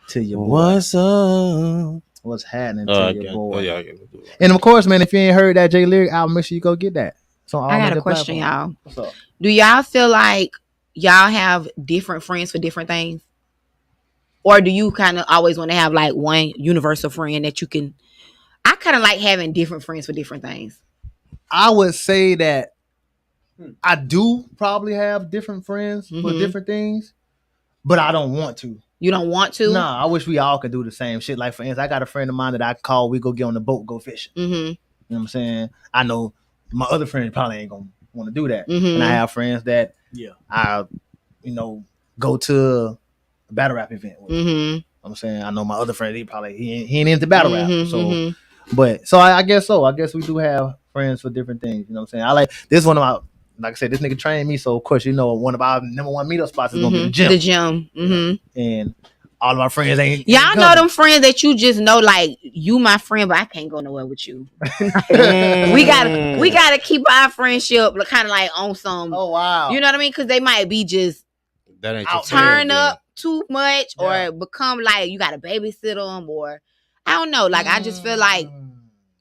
to your boy. What's up? What's happening to your boy? Oh, yeah, I can do it. And of course, man, if you ain't heard that J Lyric album, make sure you go get that. So I got a question, y'all. What's up? Do y'all feel like y'all have different friends for different things? Or do you kind of always want to have like one universal friend that you can? I kind of like having different friends for different things. I would say that I do probably have different friends for Mhm. different things, but I don't want to. You don't want to? Nah, I wish we all could do the same shit. Like for instance, I got a friend of mine that I call. We go get on the boat, go fishing. Mm-hmm. You know what I'm saying? I know my other friend probably ain't gonna want to do that, Mhm. and I have friends that Yeah. I, go to a battle rap event with. Mm-hmm. I'm saying I know my other friend. He ain't into battle rap. Mhm, So, mhm. but so I guess so. I guess we do have friends for different things. You know what I'm saying? I like this one of my. Like I said, this nigga trained me, so of course one of our number one meetup spots is gonna be the gym. The gym. Mm-hmm. And all of our friends ain't. Y'all ain't know coming. them friends that you just know, like you my friend, but I can't go nowhere with you. Mm. We gotta keep our friendship kind of like on some. Oh wow! You know what I mean? Because they might be just That ain't Out your turn friend, up too much, Yeah. or become like you gotta babysit them, or I don't know. Like I just feel like then.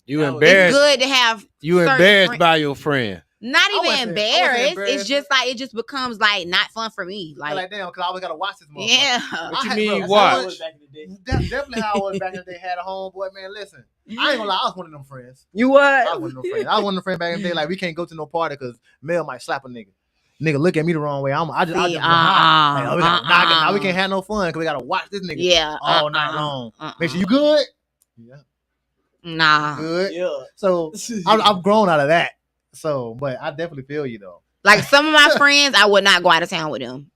You No, embarrassed. it's good to have You certain embarrassed friend- by your friend. not I wasn't even embarrassed. embarrassed. It's just like it just becomes like not fun for me. Like, Like damn, because I always gotta watch this motherfucker. yeah. What you I- mean, bro, watch? I was back in the day. That's definitely how I was back in the day. Had a homeboy, man. Listen, I ain't gonna lie, I was one of them friends. You I was what? one of them friends. I was one of them friends back in the day. Like we can't go to no party because Mel might slap a nigga. Nigga look at me the wrong way. I just See, like, oh, we gotta, now we can't have no fun because we gotta watch this nigga Yeah. all night long. Make sure you good. Yeah, Nah. good. Yeah. So I've grown out of that. So, but I definitely feel you though. Like some of my friends, I would not go out of town with them.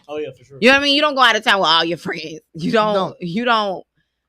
Oh yeah, for sure. You know what I mean? You don't go out of town with all your friends. You don't.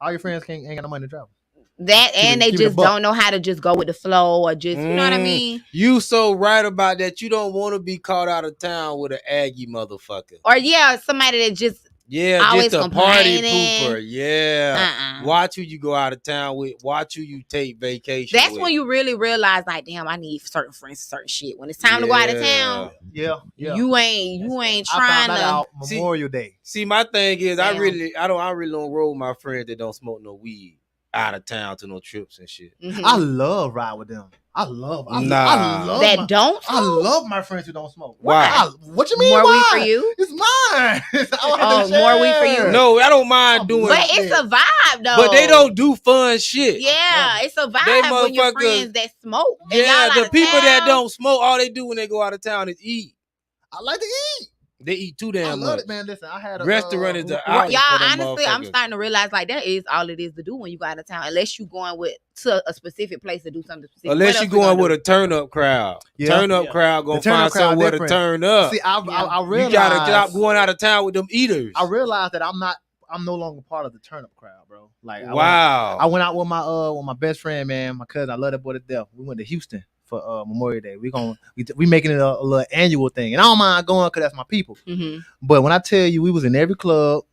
All your friends ain't got no money to travel. That Keep and it- they keep it a just buck. don't know how to just go with the flow or just you know what I Mm. mean? You so right about that. You don't want to be caught out of town with an Aggie motherfucker. Or yeah, somebody that just Yeah, Always just a party complaining. pooper. Yeah. uh-uh. Watch who you go out of town with. Watch who you take vacation That's with. when you really realize like, damn, I need certain friends for certain shit. When it's time to go out of town, Yeah, yeah. you ain't I trying found that to. out See- Memorial Day. See, my thing is, I Damn. really don't roll with my friends that don't smoke no weed out of town to no trips and shit. Mhm. I love ride with them. I love Nah. that my, don't. I love my friends who don't smoke. Why? What you mean? More why? weed for you. It's mine. Oh, more weed for you. No, I don't mind doing But it. it's a vibe though. But they don't do fun shit. Yeah, it's a They vibe when your motherfuckers- friends that smoke. and y'all Yeah, out the of people that town. don't smoke, all they do when they go out of town is eat. I like to eat. They eat too I damn love much. it, man. Listen, I had a Restaurant is the Right, outlet y'all, for them honestly, I'm motherfuckers. starting to realize like that is all it is to do when you go out of town, unless you going to a specific place to do something specific. Unless What you else we going gonna with do? a turn up crowd. Yeah. Turn up Yeah. crowd gonna The turn up find crowd somewhere different. to turn up. See, I you realized gotta stop going out of town with them eaters. I realized that I'm no longer part of the turn up crowd, bro. Like Wow. I went out with my best friend, man, my cousin. I love that boy to death. We went to Houston for Memorial Day. We making it a little annual thing, and I don't mind going because that's my people. Mhm. But when I tell you, we was in every club,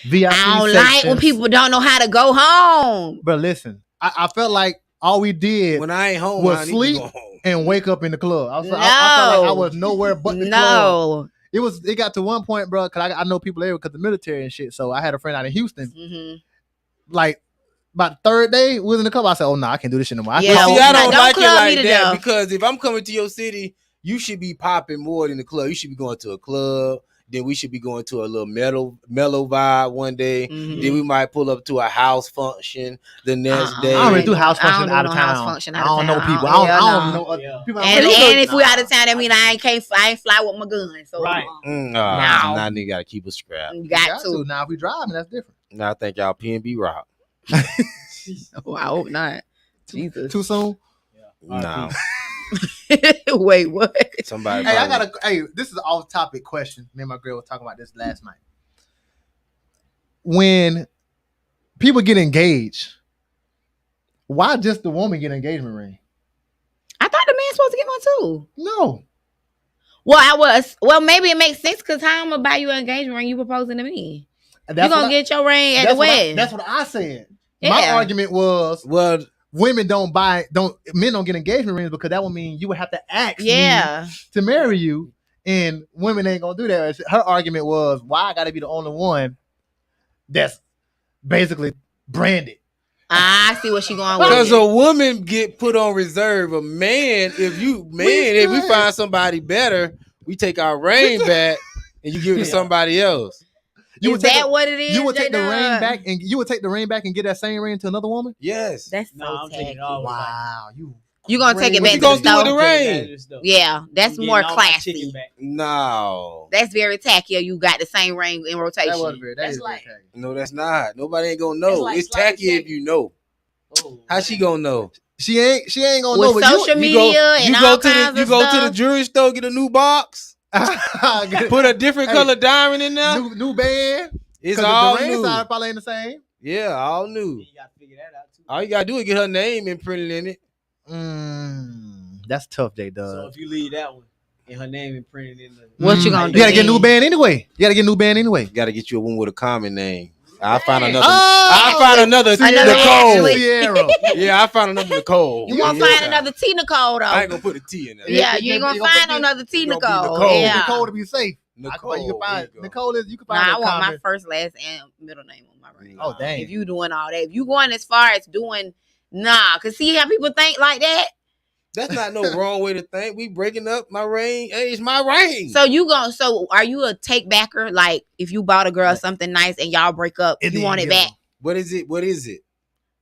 VIP I don't like when sections. people don't know how to go home. But listen, I felt like all we did when I ain't home, was I need sleep to go home. and wake up in the club. I felt like No. I was nowhere but the club. No. It got to one point, bro, because I know people there because the military and shit. So I had a friend out in Houston. Mhm. Like about the third day, we was in the club. I said, "Oh no, I can't do this shit no more." Yeah, But see, I don't don't like it club me like to that death. because if I'm coming to your city, you should be popping more than the club. You should be going to a club. Then we should be going to a little mellow vibe one day. Mhm. Then we might pull up to a house function the next day. I don't really do house I don't functions do out of no house town. function I out of don't know town. people. Yeah, I don't no. know other Yeah. people. And really if we out of town, that mean I ain't fly with my gun. So Right. Nah, nigga gotta keep a scrap. you got got to. to. Now if we driving, that's different. Now I think y'all PNB rock. Oh, I hope not. Jesus. Too soon. Nah, Wait, what? somebody. Hey, I probably- got a. Hey, this is an off-topic question. Me and my girl were talking about this last night. When people get engaged, why just the woman get an engagement ring? I thought the man's supposed to get one too. No, Well, maybe it makes sense because how I'm gonna buy you an engagement ring? You proposing to me? You that's gonna what get your ring at that's the what I- wedding? that's what I said. My Yeah. argument was Well, men don't get engagement rings because that would mean you would have to ask me Yeah. to marry you, and women ain't gonna do that. Her argument was, why I gotta be the only one that's basically branded. I see what she going with. because a woman get put on reserve. A man, if we find somebody better, we take our ring back and you give it to somebody else. You Is would take that the- what it is? You would take the ring J-Dub? back, and you would take the ring back and get that same ring to another woman. Yes. That's No, so I'm taking tacky. it all. Wow, You gonna take it What back you to gonna the do with the store? ring? Yeah, that's more classy. No. That's very tacky. You got the same ring in rotation. that was very. That That's is like- very tacky. No, that's not. Nobody ain't gonna know. It's like It's slightly tacky if tacky. you know. Oh, How she gonna know? She ain't gonna know. With But social You media go, and you all go to kinds the you of go to stuff. the jewelry store, get a new box, put a different Hey, color diamond in there. new band. It's 'Cause all the ring new. size probably ain't the same. Yeah, all new. You gotta figure that out too. All you gotta do is get her name imprinted in it. That's tough, J So Dub. if you leave that one and her name imprinted in the What you gonna You do? gotta get a new then? band anyway. You gotta get you a one with a common name. I find another. Oh, I found another Another Nicole. Ashley. Sierra. Yeah, I found another Nicole. You gonna find another T Nicole though? I ain't gonna put a T in there. Yeah, You you ain't gonna gonna put find the- another T you gonna be Nicole. Nicole. Yeah. Nicole to be safe. Nicole. You can find there you go. Nicole is you can Nah, find I a want my common. first, last, and middle name on my ring. Oh dang. If you doing all that, if you going as far as doing, cause see how people think like that. That's not no wrong way to think. We breaking up my ring. Hey, it's my ring. So are you a take backer? Like if you bought a girl something nice and y'all break up, And you then want it give back? them. What is it? What is it?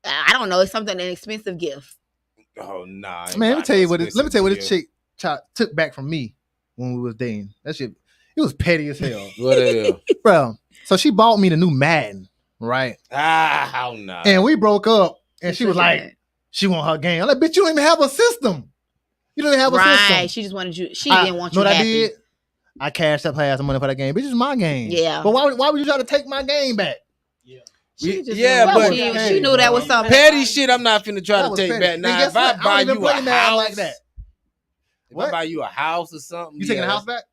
I don't know. It's something an expensive gift. Oh nah. I ain't Man, let me buying tell no you what. Let me tell you what this expensive chick took back from me when we was dating. That shit, it was petty as hell, gift. What the hell? bro. So she bought me the new Madden, right? Ah, how nah. And we broke up, and she was took it like, back. she want her game. I'm like, bitch, you don't even have a system. You don't even have a Right? system. She just wanted you. She I- didn't want know you what happy. I did? I cashed up half the money for that game. Bitch, it's my game. Yeah. But why would you try to take my game back? Yeah. She just Yeah, knew but- she knew that was something. Petty shit, I'm not finna try That to was take petty. back. And Now, guess if I what? buy don't even you play a Madden house like that. if What? I buy you a house or something, You taking the yes. house back?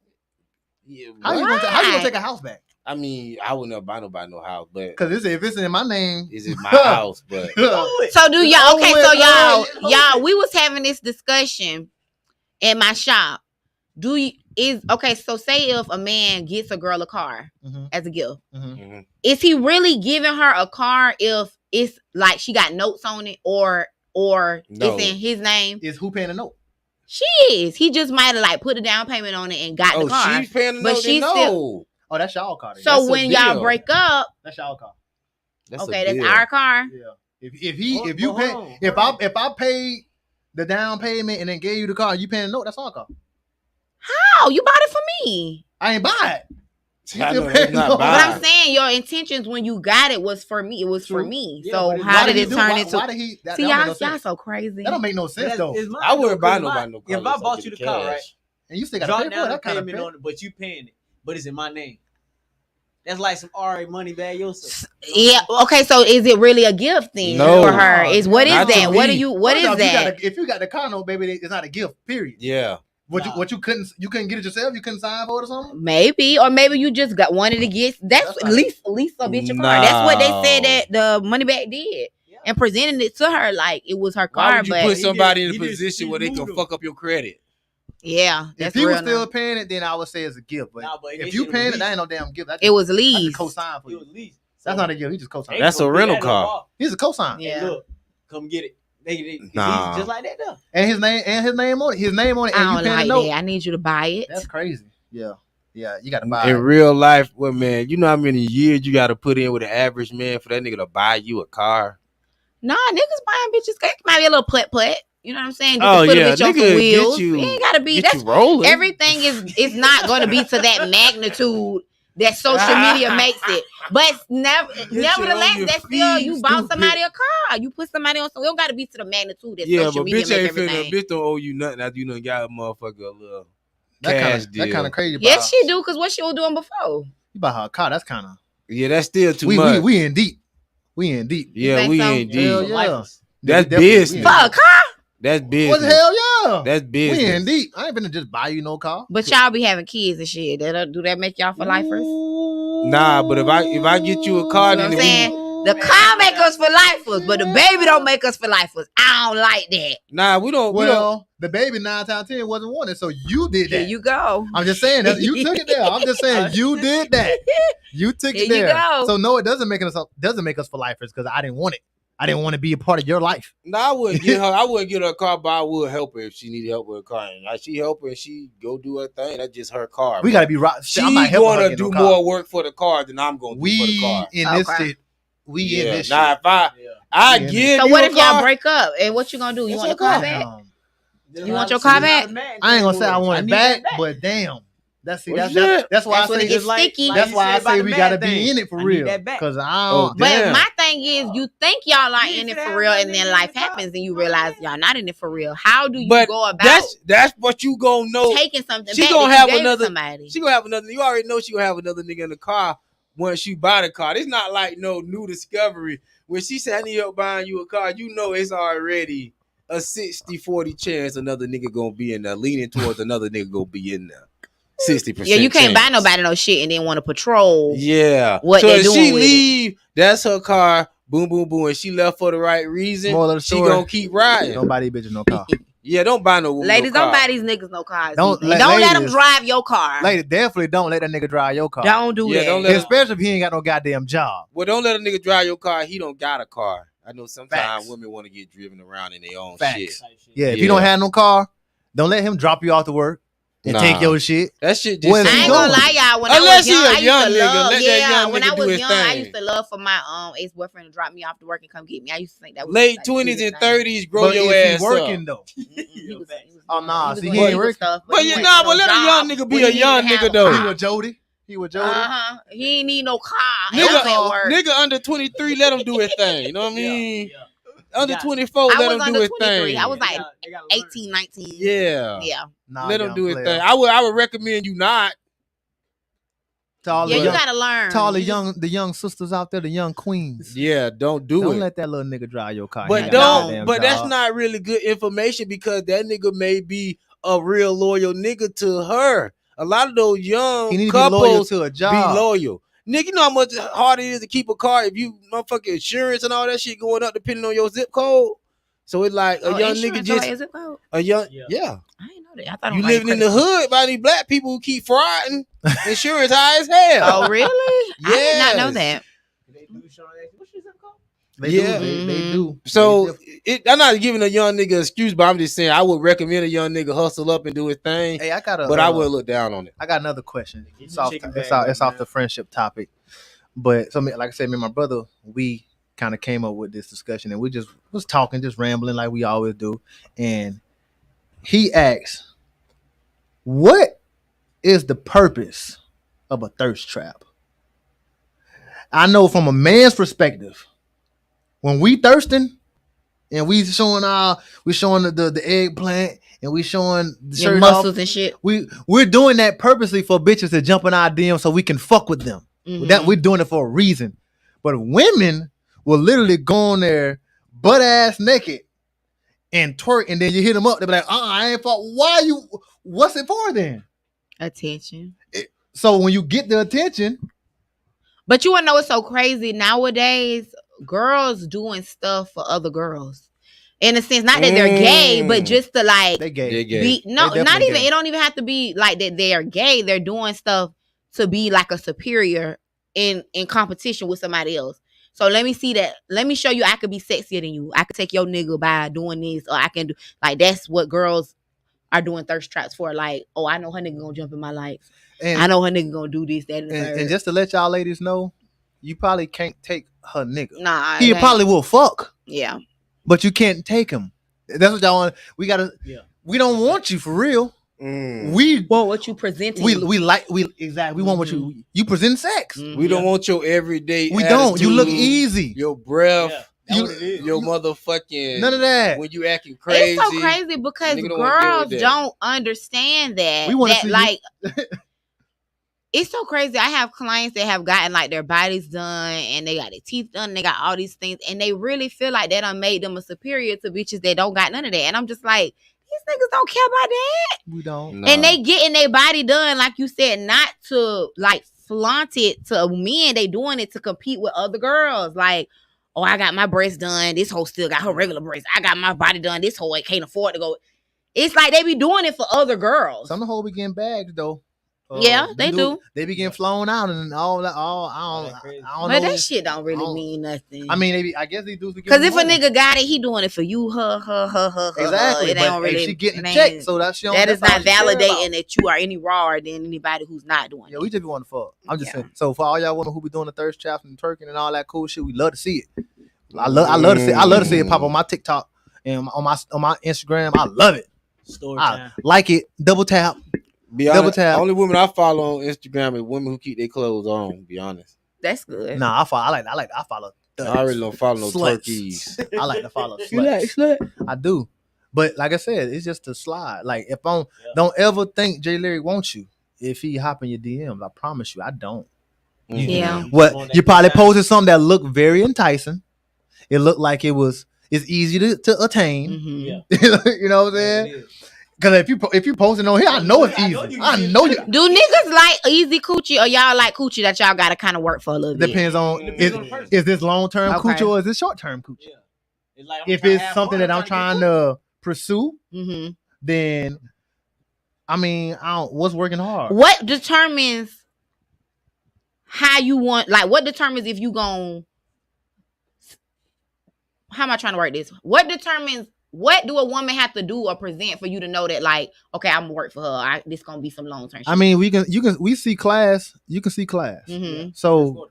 Yeah, How you what? gonna take a house back? I mean, I would never buy nobody no house, but Because if it's in my name, is it my house? But So do y'all? Oh, Okay, wait, so oh, y'all, we was having this discussion in my shop. So say if a man gets a girl a car Mhm. as a gift, Mhm. is he really giving her a car if it's like she got notes on it or No. it's in his name? is who paying the note? She is. He just might have like put a down payment on it and got the oh, car. she's paying the But note. she's No, still- Oh, that's y'all car. then. So that's a when y'all deal. break up, That's y'all car. that's a okay, that's deal. our car. Yeah. If you Hold pay on, if hold I if I paid the down payment and then gave you the car, you paying the note. That's our car. Oh, you bought it for me. I ain't buy it. I still know paying it's not no- But bad. I'm saying your intentions when you got it was for me. It was for True. me. Yeah, So but it's- how Why did he it do- turn why- into? Why did he? That See, don't make y'all, no y'all sense. so crazy. That don't make no sense though. It's mine, I wouldn't though, buy 'cause nobody no car. If I unless bought get you the the car, cash. right? And you still got to Drop pay for it. down the That kind of payment on it, but you paying it. But it's in my name. That's like some RA money bag yourself. Yeah. Okay. So is it really a gift then No. for her? Is what is Not to that? What me. are you? What is that? If you got the car note, baby, it's not a gift. Period. Yeah. What you couldn't get it yourself? You couldn't sign for it or something? Maybe, or maybe you just wanted to get. That's That's at not- least a bitch a car. That's what they said No. that the money back did, Yeah. and presented it to her like it was her Why car. would you But put somebody he in a did- position he where they can moved him. fuck up your credit? yeah, If that's he was real. still Now. paying it, then I would say it's a gift. But Nah, but if initially you it was paying it, leased. that ain't no damn gift. It was I just leased. co-sign for It you. was leased. That's not a gift. He just co-signed. That's a rental car. He's a co-sign. Yeah. Hey, look, come get it. Nah. It's just like that though. And his name on it. His name on it. And I you don't paying like the note. that. I need you to buy it. That's crazy. Yeah. Yeah. You gotta buy In it. real life, well, man, you know how many years you got to put in with an average man for that nigga to buy you a car? Nah, niggas buying bitches. It might be a little put. You know what I'm saying? Just Oh, to put yeah, a bitch on nigga, some get wheels. you- It ain't gotta be. Get That's you rolling. everything is not going to be to that magnitude that social media makes it. But nevertheless, on your that's still feet, you bought stupid. somebody a car. You put somebody on. So it don't got to be to the magnitude that Yeah, social but media bitch make ain't finna. everything. Bitch don't owe you nothing after you done got a motherfucker a little That cash deal. kind of crazy. Yes, she do. Cause what she was doing before. You buy her a car. That's kind of. Yeah, that's still too much. We in deep. We in deep. Yeah, think we so? ain't Hell deep. yeah. Lifeless. That's Definitely, we business. in For a deep. car. That's What business. the hell, yeah. That's business. We in deep. I ain't finna just buy you no car. But y'all be having kids and shit. Do that make y'all for lifers? Nah, but if I get you a car, You know then what I'm saying? The car make us for lifers, but the baby don't make us for lifers. I don't like that. nah, we don't. Well, the baby 9 times 10 wasn't wanted, so you did Here that. you go. I'm just saying that you took it there. I'm just saying you did that. You took it Here you there. go. So no, it doesn't make us for lifers because I didn't want it. I didn't want to be a part of your life. Nah, I wouldn't get her. I wouldn't get her a car, but I would help her if she needed help with a car. And like, she help her and she go do her thing. That's just her car. We But gotta be right. She I'm not helping her gonna get do no car. more work for the car than I'm gonna do for the We car. in this Okay. shit. We in Yeah. this Nah, shit. if I Yeah. give So you what a if y'all car, break up? And what you gonna do? You It's want your her car car. back? Damn. You want your car back? I ain't gonna say I want it need back, that but damn. That's Well, that's shit. that's why That's I when say it gets sticky. that's you why I said about say the we bad gotta be thing. in it for I need real. that back. Cause I Oh, don't. But Damn. my thing is, you think y'all are You in it should for have real, that and nigga then in life the car. happens, and you realize y'all not in it for real. How do you but go about that's what you gonna know. taking something she back gonna that have you gave another- somebody? She gonna have another. You already know she gonna have another nigga in the car once you buy the car. It's not like no new discovery. When she said I need help buying you a car, you know it's already a 60-40 chance another nigga gonna be in there, leaning towards another nigga gonna be in there. 60%. Yeah, you can't buy chance. nobody no shit and then want to patrol. Yeah. What so they if doing she with it. leave, that's her car. Boom, boom, boom. And she left for the right reason. Moral of the She story, gonna keep riding. don't buy these bitches no car. Yeah, don't buy no woman. Ladies, no don't car. buy these niggas no cars. Don't Don't, let- don't let them ladies- drive your car. Lady, definitely don't let that nigga drive your car. Don't do Yeah, that. don't let 'em- Especially if he ain't got no goddamn job. Well, don't let a nigga drive your car. He don't got a car. I know sometimes Facts. women want to get driven around in their own Facts. shit. Yeah, if Yeah. you don't have no car, don't let him drop you off to work and Nah. take your shit. That shit just. Where I is he ain't going? gonna lie, y'all. When Unless I was he young, a I used young to nigga, love. let that Yeah, young when nigga I do was his young, I thing. used to love for my ex boyfriend to drop me off to work and come get me. I used to think that was Late like, 20s cute and thing. 30s, grow But your if ass he working up. though, He was- Oh, nah, he was see, doing he ain't legal working. stuff, But he you wasn't know, on but no let a young job nigga be where a he young needed to nigga have a though. he car. was Jody. He was Jody. He ain't need no car. He was at Nigga, work. nigga under 23, let him do his thing. You know what I mean? Under Yeah. 24, I let was him do under his 23. thing. I was like They gotta learn. 18, 19. Yeah. Yeah. Nah, Let him young do his player. thing. I would recommend you not. To all Yeah, the you young, gotta learn. to all the You just- young sisters out there, the young queens. Yeah, don't do Don't it. let that little nigga drive your car. He But ain't got no don't. goddamn But that's job. not really good information because that nigga may be a real loyal nigga to her. A lot of those young He need to be loyal couples to a be job. loyal. Nigga, you know how much harder it is to keep a car if you motherfucking insurance and all that shit going up depending on your zip code. So it's like a Oh, young insurance, nigga just so is it called? a young Yeah. yeah. I didn't know that. I thought it You was like living in the credit- hood by these black people who keep frauding insurance high as hell. Oh, really? I did not know Yes. that. They do show that. What's your zip code? They Yeah. do. They do. So They def- I'm not giving a young nigga excuse, but I'm just saying I would recommend a young nigga hustle up and do his thing. hey, I got a. But I will look down on it. I got another question. Get It's your off. chicken It's bag off. It's up, off man. the friendship topic. But so, like I said, me and my brother, we kind of came up with this discussion, and we just was talking, just rambling like we always do. And he asked, "What is the purpose of a thirst trap?" I know from a man's perspective, when we thirsting and we showing the eggplant and we showing the Your shirt muscles off, and shit. we're doing that purposely for bitches to jump in our DM so we can fuck with them. Mhm. That we're doing it for a reason. But women will literally go on there butt ass naked and twerk, and then you hit them up. They'll be like, I ain't fuck. What's it for then? Attention. So when you get the attention, But you wanna know what's so crazy nowadays? Girls doing stuff for other girls. In a sense, not that they're gay, but Mm. just to like they gay. They gay. be no, They not definitely even gay. it don't even have to be like that they are gay. They're doing stuff to be like a superior in competition with somebody else. So let me see that. Let me show you I could be sexier than you. I could take your nigga by doing this, or I can do like that's what girls are doing thirst traps for. Like, oh, I know her nigga gonna jump in my life. And, I know her nigga gonna do this, that, and the third. and just to let y'all ladies know, you probably can't take her nigga. Nah, He it ain't. probably will fuck, Yeah. but you can't take him. That's what y'all want. We gotta. Yeah. We don't want you for real. Mm. We Well, what you presenting? we like we exactly. We want what you present sex. Mhm. We don't want your everyday. We don't. You look attitude, easy. Your breath. Yeah, that's what it is. Your motherfucking None of that. when you acting crazy. It's so crazy because Nigga don't wanna deal with girls that. don't understand that. We wanna that see you- like it's so crazy. I have clients that have gotten like their bodies done and they got their teeth done and they got all these things and they really feel like that done made them a superior to bitches that don't got none of that. And I'm just like, these niggas don't care about that. We don't. Nah. And they getting their body done, like you said, not to like flaunt it to men. They doing it to compete with other girls. Like, oh, I got my breasts done. This hoe still got her regular breasts. I got my body done. This hoe can't afford to go. It's like they be doing it for other girls. Some of the whole be getting bags though. Yeah, them they dudes, do. They be getting flown out and all that. All that I don't. crazy. I don't But know. that shit don't really I don't- mean nothing. I mean, they be, I guess they do. because if a nigga got it, he doing it for you, her. exactly, It but ain't really. if she getting it ain't- checked, so that she don't, that is that's not all she care about. validating that you are any rawer than anybody who's not doing Yeah, it. we just be want to fuck. I'm just Yeah. saying. So for all y'all women who be doing the thirst traps and twerking and all that cool shit, we love to see it. I love to see it pop on my TikTok and on my Instagram. I love it. Story I time. like it. Double tap. Be Double honest, tap. only women I follow on Instagram is women who keep their clothes on. Be honest, That's good. Nah, I follow. I follow. I really don't follow no Sluts. turkeys. I like to follow sluts. I do. But like I said, it's just a slide. Like if I'm don't ever think Jay Larry wants you if he hop in your DMs. I promise you, I don't. Mhm. Yeah. What you probably posted something that looked very enticing. It looked like it's easy to attain. Mhm. Yeah. You know what I'm Yeah, saying? it is. Because if you posting on here, I know it's I easy. know you I get know you. it. Do niggas like easy coochie or y'all like coochie that y'all gotta kind of work for a little It bit? depends on It depends on the person. is this long term Okay. coochie or is this short term coochie? Yeah. It's like, I'm If trying to it's have something fun, that I'm to trying get to pursue, Mm-hmm. then I mean, I don't. What's working hard? What determines how you want? Like, what determines if you gon' How am I trying to work this? What determines? What do a woman have to do or present for you to know that, like, okay, I'm gonna work for her. This gonna be some long term. I mean, we see class. You can see class. Mm-hmm. So,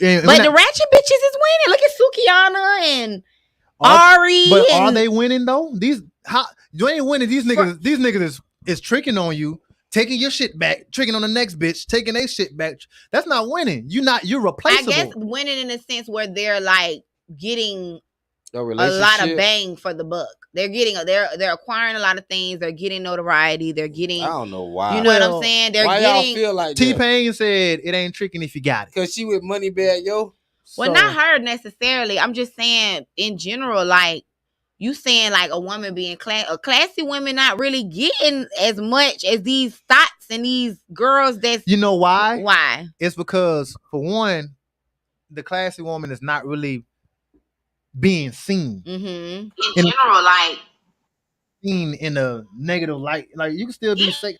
and But we're the not- ratchet bitches is winning. Look at Sukiana and are- Ari. but are and they winning though? You ain't winning. These niggas is tricking on you, taking your shit back, tricking on the next bitch, taking their shit back. That's not winning. You're I replaceable. guess winning in a sense where they're like getting A a relationship. lot of bang for the buck. They're acquiring a lot of things. They're getting notoriety. They're getting, I don't know why. you know what Well, I'm saying? They're why getting. y'all feel like T that? Pain said it ain't tricking if you got it. Because she with Moneybag Yo. Well, So- not her necessarily. I'm just saying in general, like you saying like a woman being classy women not really getting as much as these thoughts and these girls that's You know why? why. It's because for one, the classy woman is not really being seen. Mm-hmm. In In- general, like Seen in a negative light. Like you can still be sick.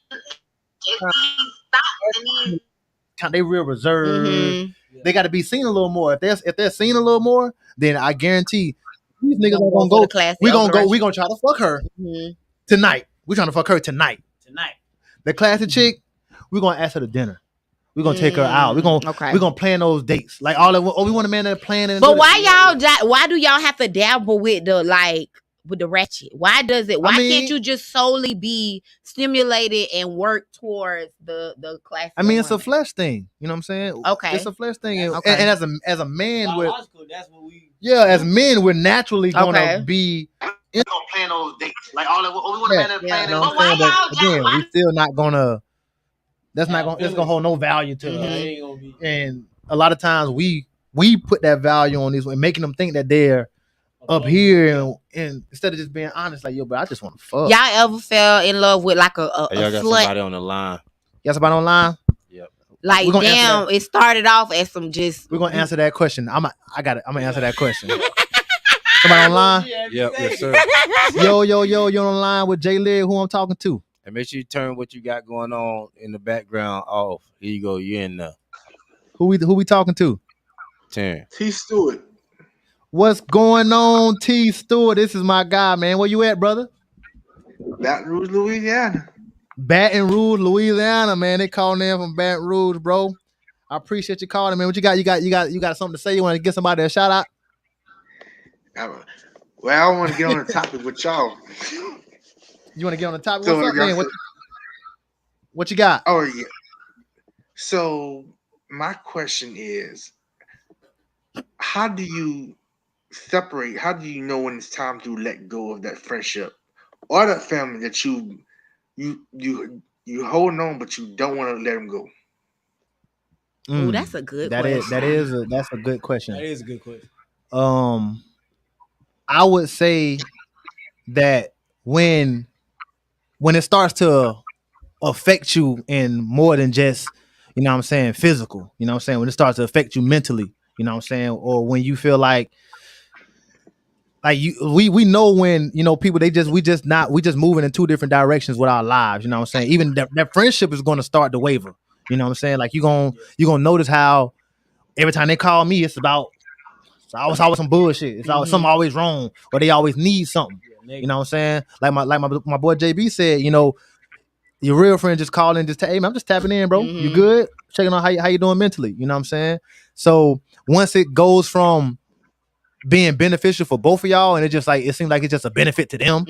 They real reserved. mhm. They got to be seen a little more. If they're seen a little more, then I guarantee these niggas are Gonna gonna go for go. the classy We gonna over go. the We gonna try to fuck her Mhm. tonight. We trying to fuck her tonight. Tonight. The classy chick, we gonna ask her to dinner. We gonna take her out. We gonna Okay. we gonna plan those dates. Like all that. Oh, we want a man that planning. But why why do y'all have to dabble with the with the ratchet? Why does it? Why mean- can't you just solely be stimulated and work towards the class? I mean, it's a flesh thing. You know what I'm saying? Okay. It's a flesh thing. And, Okay. and as a man, we're Biological, that's what we. as men, we're naturally gonna Okay. be. We gonna plan those dates. Like all that. Oh, we want a man that Yeah. planning. You know But what I'm saying? why But y'all again, why- we still not gonna. That's not Yeah, gonna. It's feelings. gonna hold no value to Mhm. us. It ain't gonna be. And a lot of times we put that value on these, making them think that they're up here, and instead of just being honest, like yo, but I just want to fuck. Y'all ever fell in love with like a Hey, y'all got slut? somebody on the line. Got somebody online? Like We're gonna answer damn, it started off as some just. We're gonna answer that question. I got it. I'm gonna answer that question. Somebody online? Yep, yes, sir. Yo, you're online with Jay Lear, who I'm talking to. And make sure you turn what you got going on in the background off. Here you go. You're in there. Who we talking to? Terrence. T. Stewart. What's going on, T Stewart? This is my guy, man. Where you at, brother? Baton Rouge, Louisiana. Baton Rouge, Louisiana, man. They calling in from Baton Rouge, bro. I appreciate you calling, man. What you got? You got something to say? You want to give somebody a shout out? Well, I want to get on the topic with y'all. You want to get on the topic? So, What's up, man? What you got? Oh yeah. So my question is, how do you separate? How do you know when it's time to let go of that friendship or that family that you holding on, but you don't want to let them go? Oh, that's a good That's a good question. That is a good question. I would say that when it starts to affect you in more than just, you know what I'm saying, physical, you know what I'm saying, when it starts to affect you mentally, you know what I'm saying, or when you feel like we know when, you know, people we just moving in two different directions with our lives, you know what I'm saying, even that friendship is going to start to waver, you know what I'm saying, like you're gonna notice how every time they call me, it's always some bullshit. It's always something always wrong, or they always need something. You know what I'm saying? Like my boy JB said, you know, your real friend just calling, just hey man, I'm just tapping in, bro. You good? Checking on how you doing mentally. You know what I'm saying? So once it goes from being beneficial for both of y'all, and it seems like it's just a benefit to them.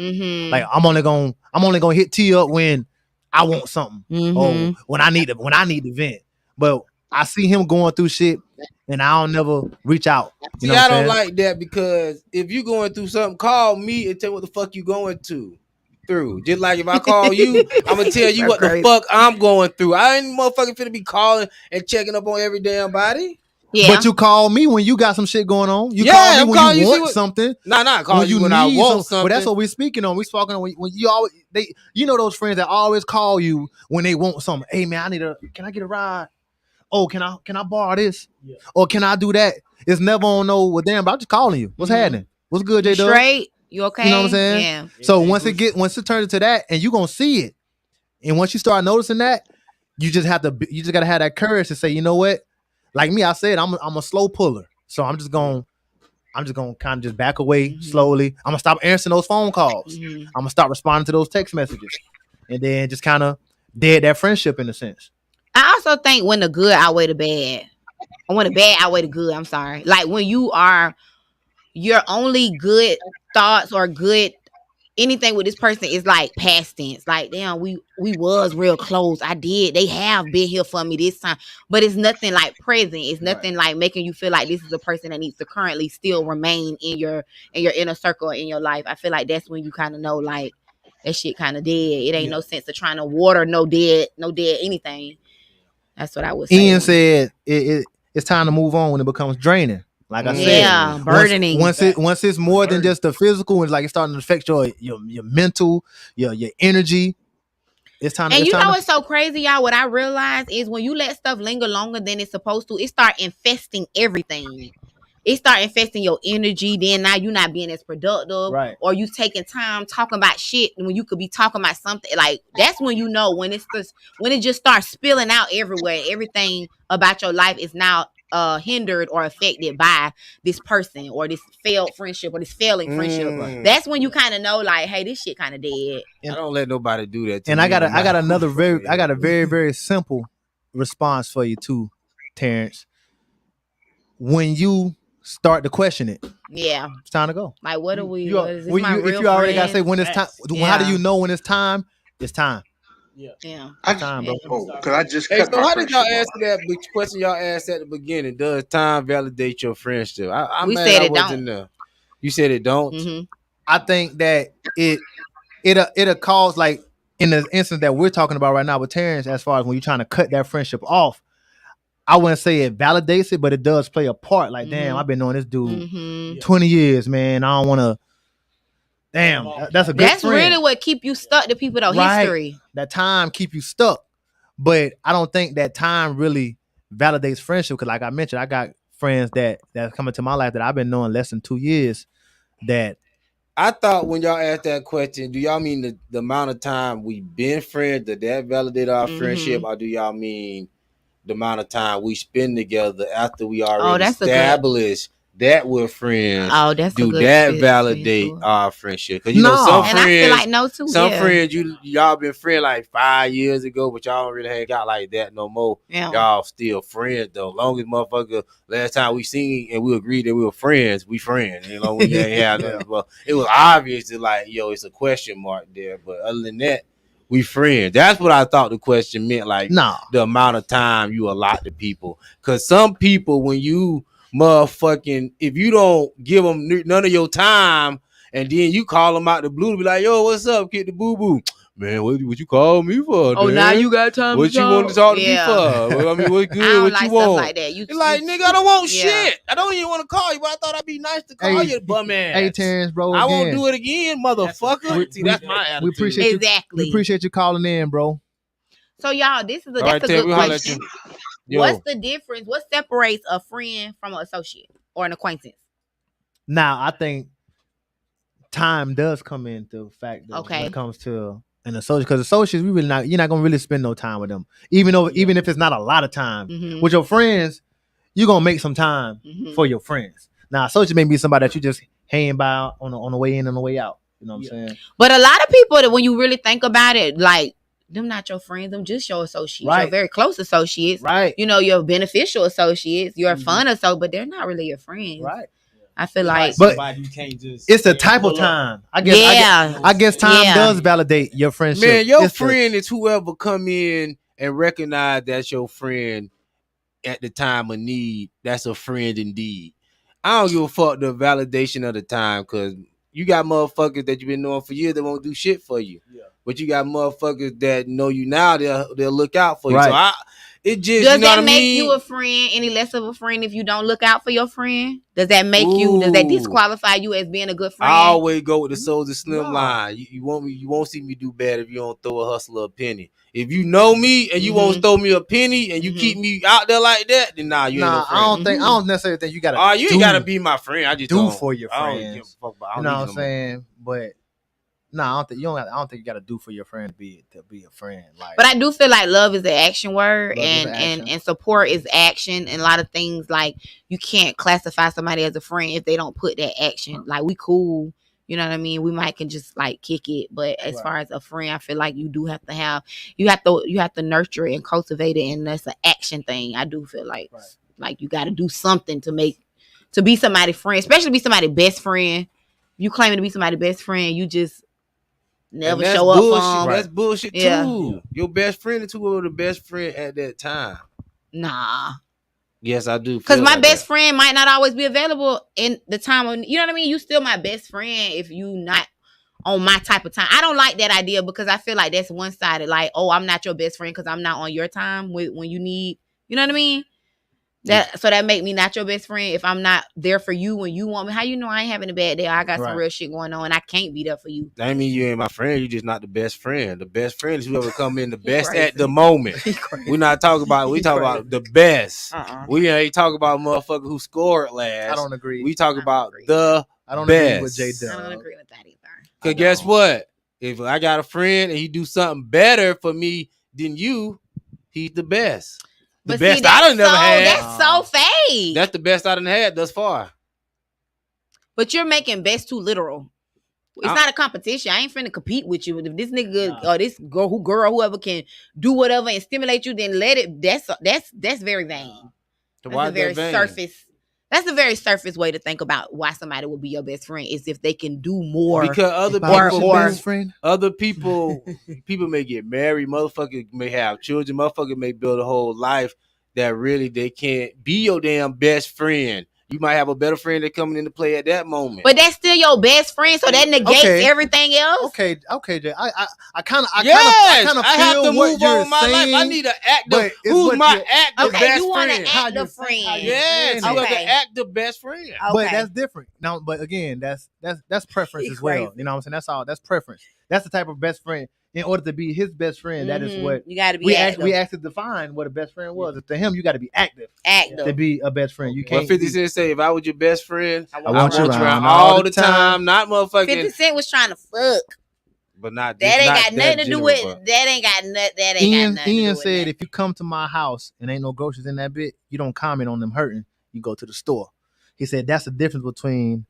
Like I'm only gonna hit T up when I want something, or when I need to vent. But I see him going through shit, and I'll never reach out. You know I what I'm don't saying? like that, because if you going through something, call me and tell me what the fuck you going through. Just like if I call you, I'm gonna tell you what the fuck I'm going through. I ain't motherfucking finna be calling and checking up on every damn body. Yeah. But you call me when you got some shit going on. You Yeah, call me when you want something. Nah, call you when I want something. But that's what we're speaking on. We're speaking on when you always you know those friends that always call you when they want something. Hey man, can I get a ride? Oh, can I borrow this? Yeah. Or can I do that? It's never on no, well, damn, but I'm just calling you. What's happening? What's good, J Dub? Straight? You okay? You know what I'm saying? Yeah. So once it turns into that, and you gonna see it, and once you start noticing that, you just gotta have that courage to say, you know what? Like me, I said, I'm a slow puller, so I'm just gonna kind of just back away slowly. I'm gonna stop answering those phone calls. I'm gonna stop responding to those text messages, and then just kind of dead that friendship in a sense. I also think when the good outweigh the bad, or when the bad outweigh the good, I'm sorry. Like when your only good thoughts or good anything with this person is like past tense. Like, damn, we was real close. They have been here for me this time. But it's nothing like present. It's nothing like making you feel like this is a person that needs to currently still remain in your inner circle in your life. I feel like that's when you kind of know like that shit kind of dead. It ain't no sense of trying to water no dead anything. That's what I would say. Ian said it's time to move on when it becomes draining. Like I said, burdening. Once it's more than just the physical, it's like it's starting to affect your mental, your energy. It's time. And what's so crazy, y'all? What I realized is when you let stuff linger longer than it's supposed to, it start infesting everything. It start infesting your energy. Then now you're not being as productive, right? Or you taking time talking about shit when you could be talking about something. Like that's when you know when it just starts spilling out everywhere. Everything about your life is now hindered or affected by this person or this failed friendship or this failing friendship. That's when you kind of know, like, hey, this shit kind of dead. I don't let nobody do that to and me. I got a very, very simple response for you too, Terrence. When you start to question it, it's time to go. Like, what are we? If you already gotta say when it's time, how do you know when it's time? It's time. Yeah. Time, bro. Because I just so how did y'all answer that question y'all asked at the beginning? Does time validate your friendship? We said it don't. There. You said it don't. I think that it'll cause, like in the instance that we're talking about right now with Terrence, as far as when you're trying to cut that friendship off, I wouldn't say it validates it, but it does play a part. Like, damn, I've been knowing this dude 20 years, man. I don't want to. Damn, that's a good That's friend. really what keep you stuck to people though. Right. History. That time keep you stuck, but I don't think that time really validates friendship. Because, like I mentioned, I got friends that come into my life that I've been knowing less than 2 years. That I thought when y'all asked that question, do y'all mean the amount of time we've been friends that validate our friendship, or do y'all mean the amount of time we spend together after we already that's a good- established that we're friends. Oh, that's a Do good that fit validate too. our friendship? Because you know No. some And I feel friends, like no too. some yeah. friends y'all been friends like 5 years ago, but y'all don't really hang out like that no more. Yeah. Y'all still friends though. Long as motherfucker last time we seen and we agreed that we were friends, we friends. You know, we ain't have nothing. Well, it was obvious that like, yo, it's a question mark there. But other than that, we friends. That's what I thought the question meant. Like the amount of time you allot to people. Cause some people, when you motherfucking, if you don't give them none of your time, and then you call them out the blue to be like, yo, what's up, kid the boo boo? Man, what you call me for? Oh, man? now you got time. What to you want to talk to me Yeah. for? Well, I mean, what's good? I don't What like you stuff want? like that. You It's like, nigga, I don't want yeah. shit. I don't even want to call you, but I thought I'd be nice to call you, bum ass. Hey, Terrence, bro. I won't again. do it again, motherfucker. See, that's my attitude. We appreciate you. Exactly. We appreciate you calling in, bro. So y'all, this is All right, that's a Tim, good we holler at question. you. Yo. What's the difference? What separates a friend from an associate or an acquaintance? Now, I think time does come into the fact that Okay. when it comes to an associate, because associates, you're not gonna really spend no time with them, even if it's not a lot of time. Mhm. With your friends, you're gonna make some time Mhm. for your friends. Now, associate may be somebody that you just hang by on the way in and the way out. You know what I'm saying? But a lot of people that when you really think about it, like them not your friends, them just your associates, your Right. very close associates. Right. You know, your beneficial associates, your Mhm. fun associates, but they're not really your friends. Right. I feel like But somebody you can't just it's the type of time. I guess time Yeah. does validate your friendship. Man, your It's the- friend is whoever come in and recognize that's your friend at the time of need. That's a friend indeed. I don't give a fuck the validation of the time, because you got motherfuckers that you've been knowing for years that won't do shit for you. Yeah. But you got motherfuckers that know you now, they'll look out for you. Right. So it just, does you know that what I make mean? you a friend any less of a friend if you don't look out for your friend? Does that make you? Does that Ooh. disqualify you as being a good friend? I always go with the Soldier Slim No. line. You won't see me do bad if you don't throw a hustler a penny. If you know me and you won't throw me a penny and you Mhm. keep me out there like that, then nah, you ain't no Nah, friend. I don't necessarily think you gotta. Oh, you do- ain't gotta be my friend. I just do don't for your I don't friends. give a fuck about. I You don't know need what I'm no more. saying? But no, I don't think you gotta do for your friend to be a friend. Like, But I do feel like love is an action word, Love is and an action. and support is action, and a lot of things like you can't classify somebody as a friend if they don't put that action. Like we cool, you know what I mean? We might can just like kick it, but as Right. far as a friend, I feel like you do have to have you have to nurture it and cultivate it, and that's an action thing. I do feel like Right. like you got to do something to be somebody's friend, especially be somebody's best friend. You claiming to be somebody's best friend, you just never And that's show up bullshit. for 'em. That's bullshit Yeah. too. Your best friend is whoever the best friend at that time. Nah. Yes, I do. Because feel my like best that. friend might not always be available in the time of, you know what I mean? You still my best friend if you not on my type of time. I don't like that idea because I feel like that's one-sided. Like, oh, I'm not your best friend because I'm not on your time when you need, you know what I mean? So that make me not your best friend if I'm not there for you when you want me. How you know I ain't having a bad day? I got some Right. real shit going on and I can't be there for you. That ain't mean you ain't my friend. You just not the best friend. The best friend is whoever come in the He best crazy. at the moment. We're not talking about. We He talking crazy. about the best. Uh-uh. We ain't talking about motherfucker who scored last. I don't agree. We talk I don't about agree. the I don't agree best. with J I don't Dub. agree with that either. Cause guess what? If I got a friend and he do something better for me than you, he's the best. The But best see, I that's done never had. That's so fake. That's the best I done had thus far. But you're making best too literal. It's not a competition. I ain't finna compete with you. If this nigga or this girl, whoever can do whatever and stimulate you, then let it. That's very vain. So That's why a is very that vain? surface. That's a very surface way to think about why somebody would be your best friend is if they can do more. Because other If I was people, your best friend, other people may get married. Motherfuckers may have children. Motherfuckers may build a whole life that really they can't be your damn best friend. You might have a better friend that coming into play at that moment. But that's still your best friend, so that negates Okay. everything else. okay, Jay. I kind of yes, feel I have to what move you're on my saying. life. I need an active. but it's Who's what my you- active Okay, best you want friend? to act the friend. Yes, saying you it. have Okay. to act the best friend. But Okay. that's different. Now, but again, that's preference He as well. crazy. You know what I'm saying? That's all. That's preference. That's the type of best friend. In order to be his best friend, that is Mhm. what you got to be we active. actually define what a best friend was. To him, you got to be active active. to be a best friend. You What can't. 50 be- Cent say? If I was your best friend, I I want you you around all the time. Not 50 motherfucking. Cent was trying to fuck. but not That ain't not got nothing to do general, with. but- That ain't got nothing. That ain't got Ian nothing to do with said that. if you come to my house and ain't no groceries in that bit, you don't comment on them hurting. You go to the store. He said that's the difference between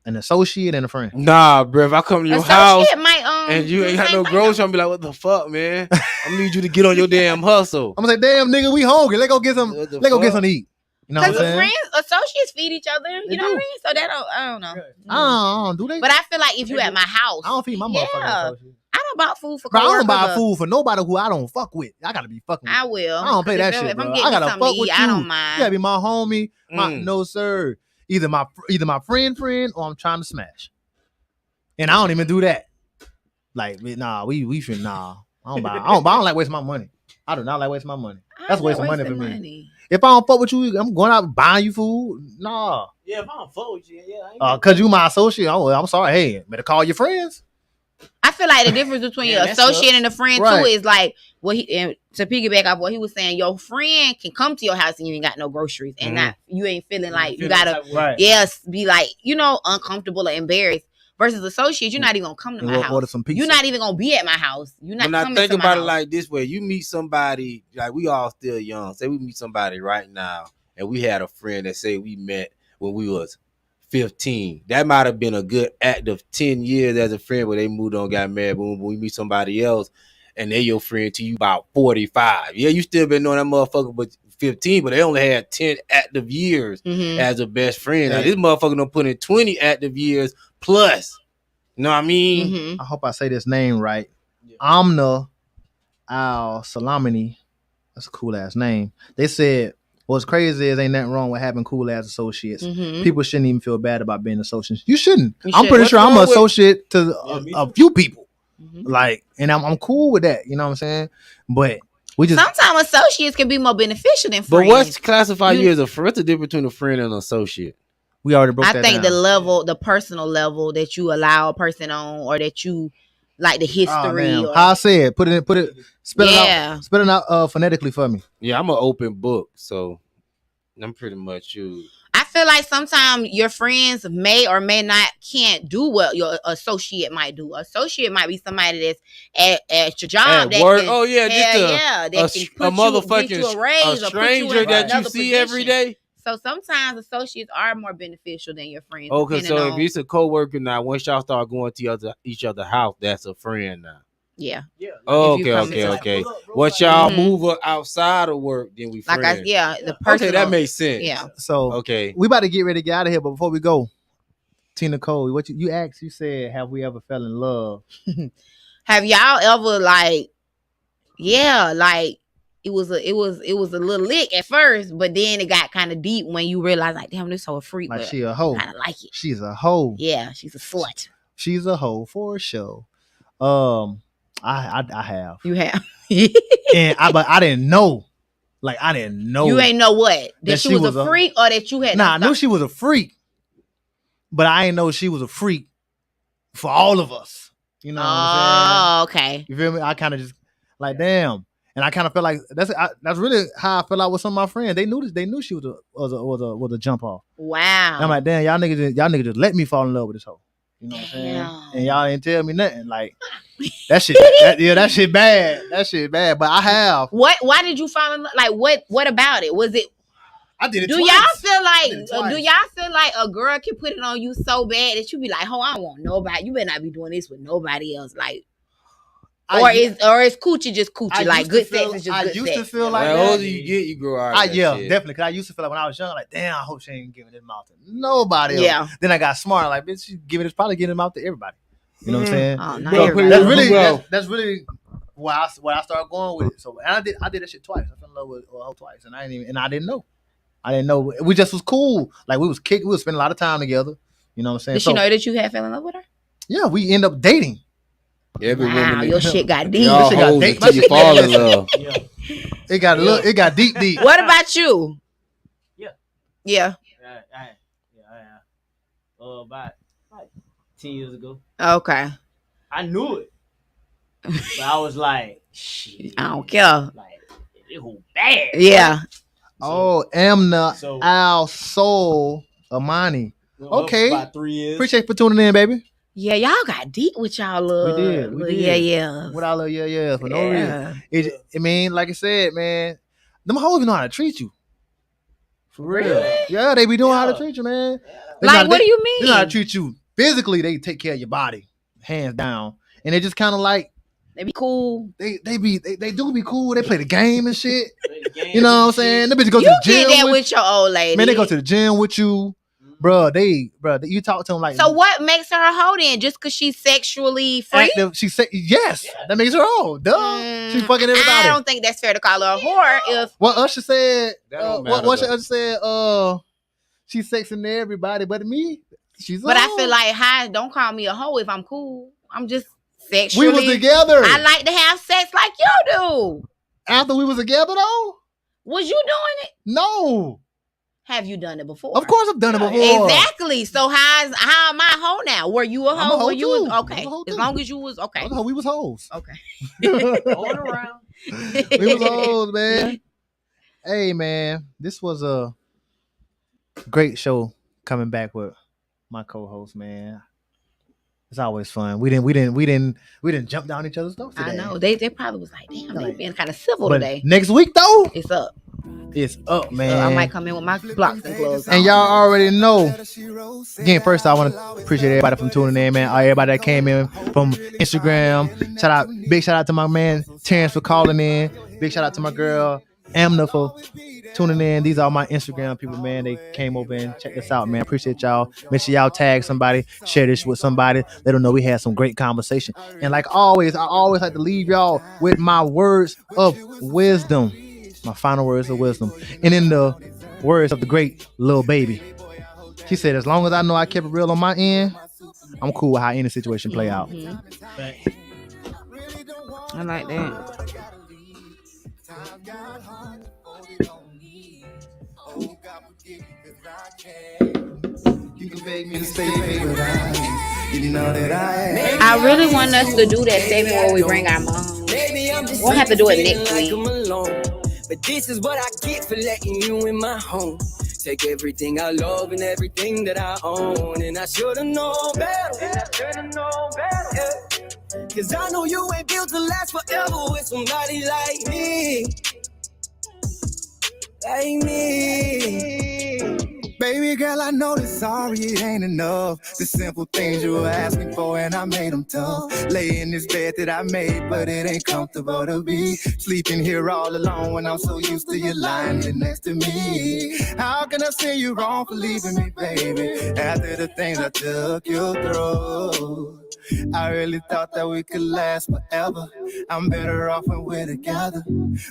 an associate and a friend. Nah, bro. If I come to your house Associate might and you do ain't the got same no thing, groceries, I'm be like, what the fuck, man? I need you to get on your damn hustle. I'm gonna say, damn nigga, we hungry. Let's go get some. What the Let's go get fuck? something to eat. You know what I'm because saying? friends, associates feed each other. They You know what I do. mean? So that I don't know. I don't do they. But I feel like if you at my house, I don't feed my motherfucking yeah, associates. I don't buy food for Bro, I coworkers. don't buy or- food for nobody who I don't fuck with. I gotta be fucking with. I will. I don't play 'Cause that shit, if bro. I'm I getting gotta something fuck to with eat, you. I don't You mind. gotta be my homie. Mm. No sir. Either my friend, or I'm trying to smash. And I don't even do that. Like, nah, we should nah. I don't like wasting my money. I do not like wasting my money. That's I'm wasting not money for me. money. If I don't fuck with you, I'm going out and buying you food. Nah. Yeah, if I don't fuck with you, I ain't Cause you my associate. I'm sorry. Hey, better call your friends. I feel like the difference between Yeah, your that associate sucks. and a friend Right. too is like what he and to piggyback off what he was saying. Your friend can come to your house and you ain't got no groceries and Mhm. not you ain't feeling like you feel that gotta type of way. Right. yes be like uncomfortable or embarrassed. Versus associates, you're not even gonna come to And my we'll house. order some pizza. You're not even gonna be at my house. You're not But now coming think to my about it house. like this way: you meet somebody, like we all still young. Say we meet somebody right now, and we had a friend that say we met when we was 15. That might have been a good act of 10 years as a friend, where they moved on, got married. But when we meet somebody else, and they your friend to you about 45, yeah, you still been knowing that motherfucker, but 15, but they only had 10 active years Mhm. as a best friend. Now Hey. this motherfucker done put in 20 active years plus. You know what I mean? Mhm. I hope I say this name right. Yeah. Amna Al Salamini. That's a cool ass name. They said what's crazy is ain't nothing wrong with having cool ass associates. Mhm. People shouldn't even feel bad about being associates. You shouldn't. You I'm shouldn't. pretty What's sure I'm wrong an with- associate to Yeah, me a too. few people. Mhm. Like, and I'm cool with that. You know what I'm saying? But we just Sometimes associates can be more beneficial than But friends. what's classify you You- as a friend? What's the difference between a friend and an associate? we already broke I that think down. the level, the personal level that you allow a person on, or that you like the Oh, history. damn. or, How I said, put it, spell Yeah. it out phonetically for me. Yeah, I'm an open book, so I'm pretty much you. I feel like sometimes your friends may or may not can't do what your associate might do. Associate might be somebody that's at your job At that work, can, oh yeah, just hell a, yeah, a, that can sh- put a motherfucking get you a raise a or put you stranger in that you another see every position. day. So sometimes associates are more beneficial than your friends. Okay, depending so if on- it's a coworker now, once y'all start going to each other house, that's a friend now. yeah, Yeah. Oh, If you okay, come okay, to- okay. Pull up, bro, Once like- y'all Mhm. move up outside of work, then we like friends. the Yeah. personal. Okay, that makes sense. Yeah. So Okay. we about to get ready to get out of here, but before we go, Tina Cole, what you asked, you said, have we ever fell in love? Have y'all ever like, yeah, like it was a little lick at first, but then it got kind of deep when you realize like, damn, this hoe a freak, Like but she a hoe. kind of like it. She's a hoe. Yeah, she's a slut. She's a hoe for sure. I have. You have. But I didn't know. Like I didn't know. You ain't know what that That she she was was a a- freak or that you had. Nah, I knew she was a freak. But I didn't know she was a freak for all of us. You know what I'm Oh, okay. saying? You feel me? I kind of just like damn. And I kind of felt like that's really how I felt out with some of my friends. They knew she was a jump off. Wow. And I'm like, damn, y'all niggas just let me fall in love with this hoe. You know what I'm saying? Damn. And y'all didn't tell me nothing. Like that shit, that shit bad. That shit bad. But I have. What? Why did you fall in love? Like what? What about it? Was it? I did it Do twice. y'all did feel it like? twice. Do y'all feel like a girl can put it on you so bad that you be like, "Oh, I don't want nobody. You better not be doing this with nobody else." Like, or is coochie just coochie? I Like used to good feel- sex is just I good used to sex. feel like the that. older you get, you grow out of that shit. Definitely. Cause I used to feel like when I was young, like, damn, I hope she ain't giving this mouth to nobody else. Yeah. Then I got smart, like, bitch, she's probably giving it mouth to everybody. You know what I'm saying? Oh, not Bro, everybody. That's Bro. really that's really why I started going with it. So and I did that shit twice. I fell in love with a hoe twice, and I didn't know. I didn't know. We just was cool. Like we was kicking. We was spending a lot of time together. You know what I'm saying? Did she know that you had fell in love with her? Yeah, we end up dating. Every Wow, woman, your shit got deep. y'all shit got hoes deep. until you fall in love. Yeah. It got deep. What about you? Yeah. Yeah. About 10 years ago. Okay. I knew it. But I was like, shit. I don't care. Like, it whole bad. Yeah. Oh, Amna So- Al Soul Amani. We were up okay. for about 3 years. Appreciate you for tuning in, baby. Yeah, y'all got deep with y'all little. We did. Yeah. With our little yeah for no reason. Yeah. I mean, like I said, man, them hoes know how to treat you. For real. Really? Yeah, they be doing how to Yeah. treat you, man. Yeah. They know Like, how- what they- do you They know how to mean? treat you physically. They take care of your body, hands down, and they just kind of like They be cool. they do be cool. They play the game and shit. Play the game, You know what I'm do saying? shit. They bitches go You to the did gym that with your old lady. man. They go to the gym with you, bro. You talk to them like So what makes her a hoe then? Just because she's sexually free? active. She said yes. Yeah. That makes her old. Duh. She fucking everybody. I don't think that's fair to call her a whore. If What Usher said. That don't What matter, Usher said. She's sexing to everybody but me. She's. but I old. feel like, hi, don't call me a hoe if I'm cool. I'm just we sexually. was together. I like to have sex like you do. After we was together though. Was you doing it? No. Have you done it before? Of course I've done it before. Exactly. So how am I a hoe now? Were you a I'm a hoe? hoe Were you was too. I'm okay? a hoe As too. long as you was okay. That's how we was hoes. Okay. Going around. We was hoes, man. Hey man, this was a great show coming back with my co-host, man. It's always fun. We didn't jump down each other's throats today. I know. They probably was like, damn, they been kind of civil But today. next week though, It's up. it's up, man. So I might come in with my blocks and gloves. And on. y'all already know. Again, first I want to appreciate everybody from tuning in, man. Everybody that came in from Instagram. Big shout out to my man Terrence for calling in. Big shout out to my girl Amna for tuning in. These are my Instagram people, man. They came over and checked us out, man. Appreciate y'all. Make sure y'all tag somebody, share this with somebody. Let them know we had some great conversation. And like always, I always like to leave y'all with my words of wisdom. My final words of wisdom. And in the words of the great Lil Baby, she said, as long as I know I kept it real on my end, I'm cool with how any situation play out. I like that. You can beg me to stay, baby, but you know that I really want us to do that segment where we bring our mom. We'll have to do it next week. But this is what I get for letting you in my home. Take everything I love and everything that I own. And I should've known better. Yeah. Cause I know you ain't built to last forever with somebody like me. Like me. Baby girl, I know that sorry it ain't enough. The simple things you were asking for and I made them tough. Lay in this bed that I made, but it ain't comfortable to be sleeping here all alone when I'm so used to you lying here next to me. How can I say you wrong for leaving me, baby? After the things I took you through, I really thought that we could last forever. I'm better off when we're together,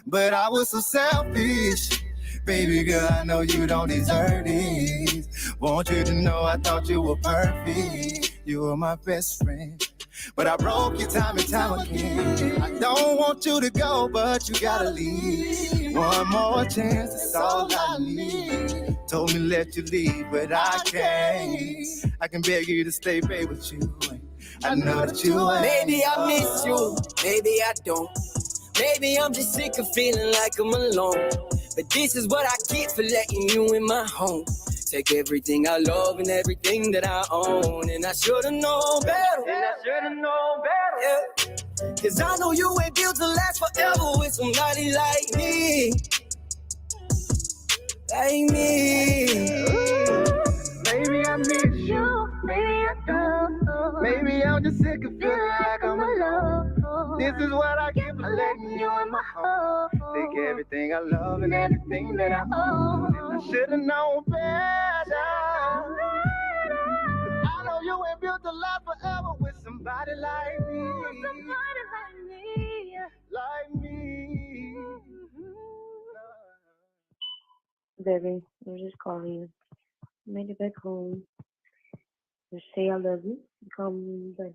but I was so selfish. Baby girl, I know you don't deserve this. Want you to know I thought you were perfect. You were my best friend, but I broke you time and time again. I don't want you to go, but you gotta leave. One more chance, that's all I need. Told me let you leave, but I can't. I can beg you to stay, babe, with you. I know that you ain't. Maybe I miss you, maybe I don't. Maybe I'm just sick of feeling like I'm alone. But this is what I get for letting you in my home. Take everything I love and everything that I own. And I should've known better. Yeah. Cause I know you ain't built to last forever with somebody like me. Like me. Maybe I miss you, maybe I don't. Maybe I'm just sick of feeling like I'm alone. This is what I get for letting you in my home. Take everything I love and everything that I own. I should've known better. I know you ain't built to last forever with somebody like me. Like me. Baby, I'm just calling you. Made it back home. Just say I love you. Call me back.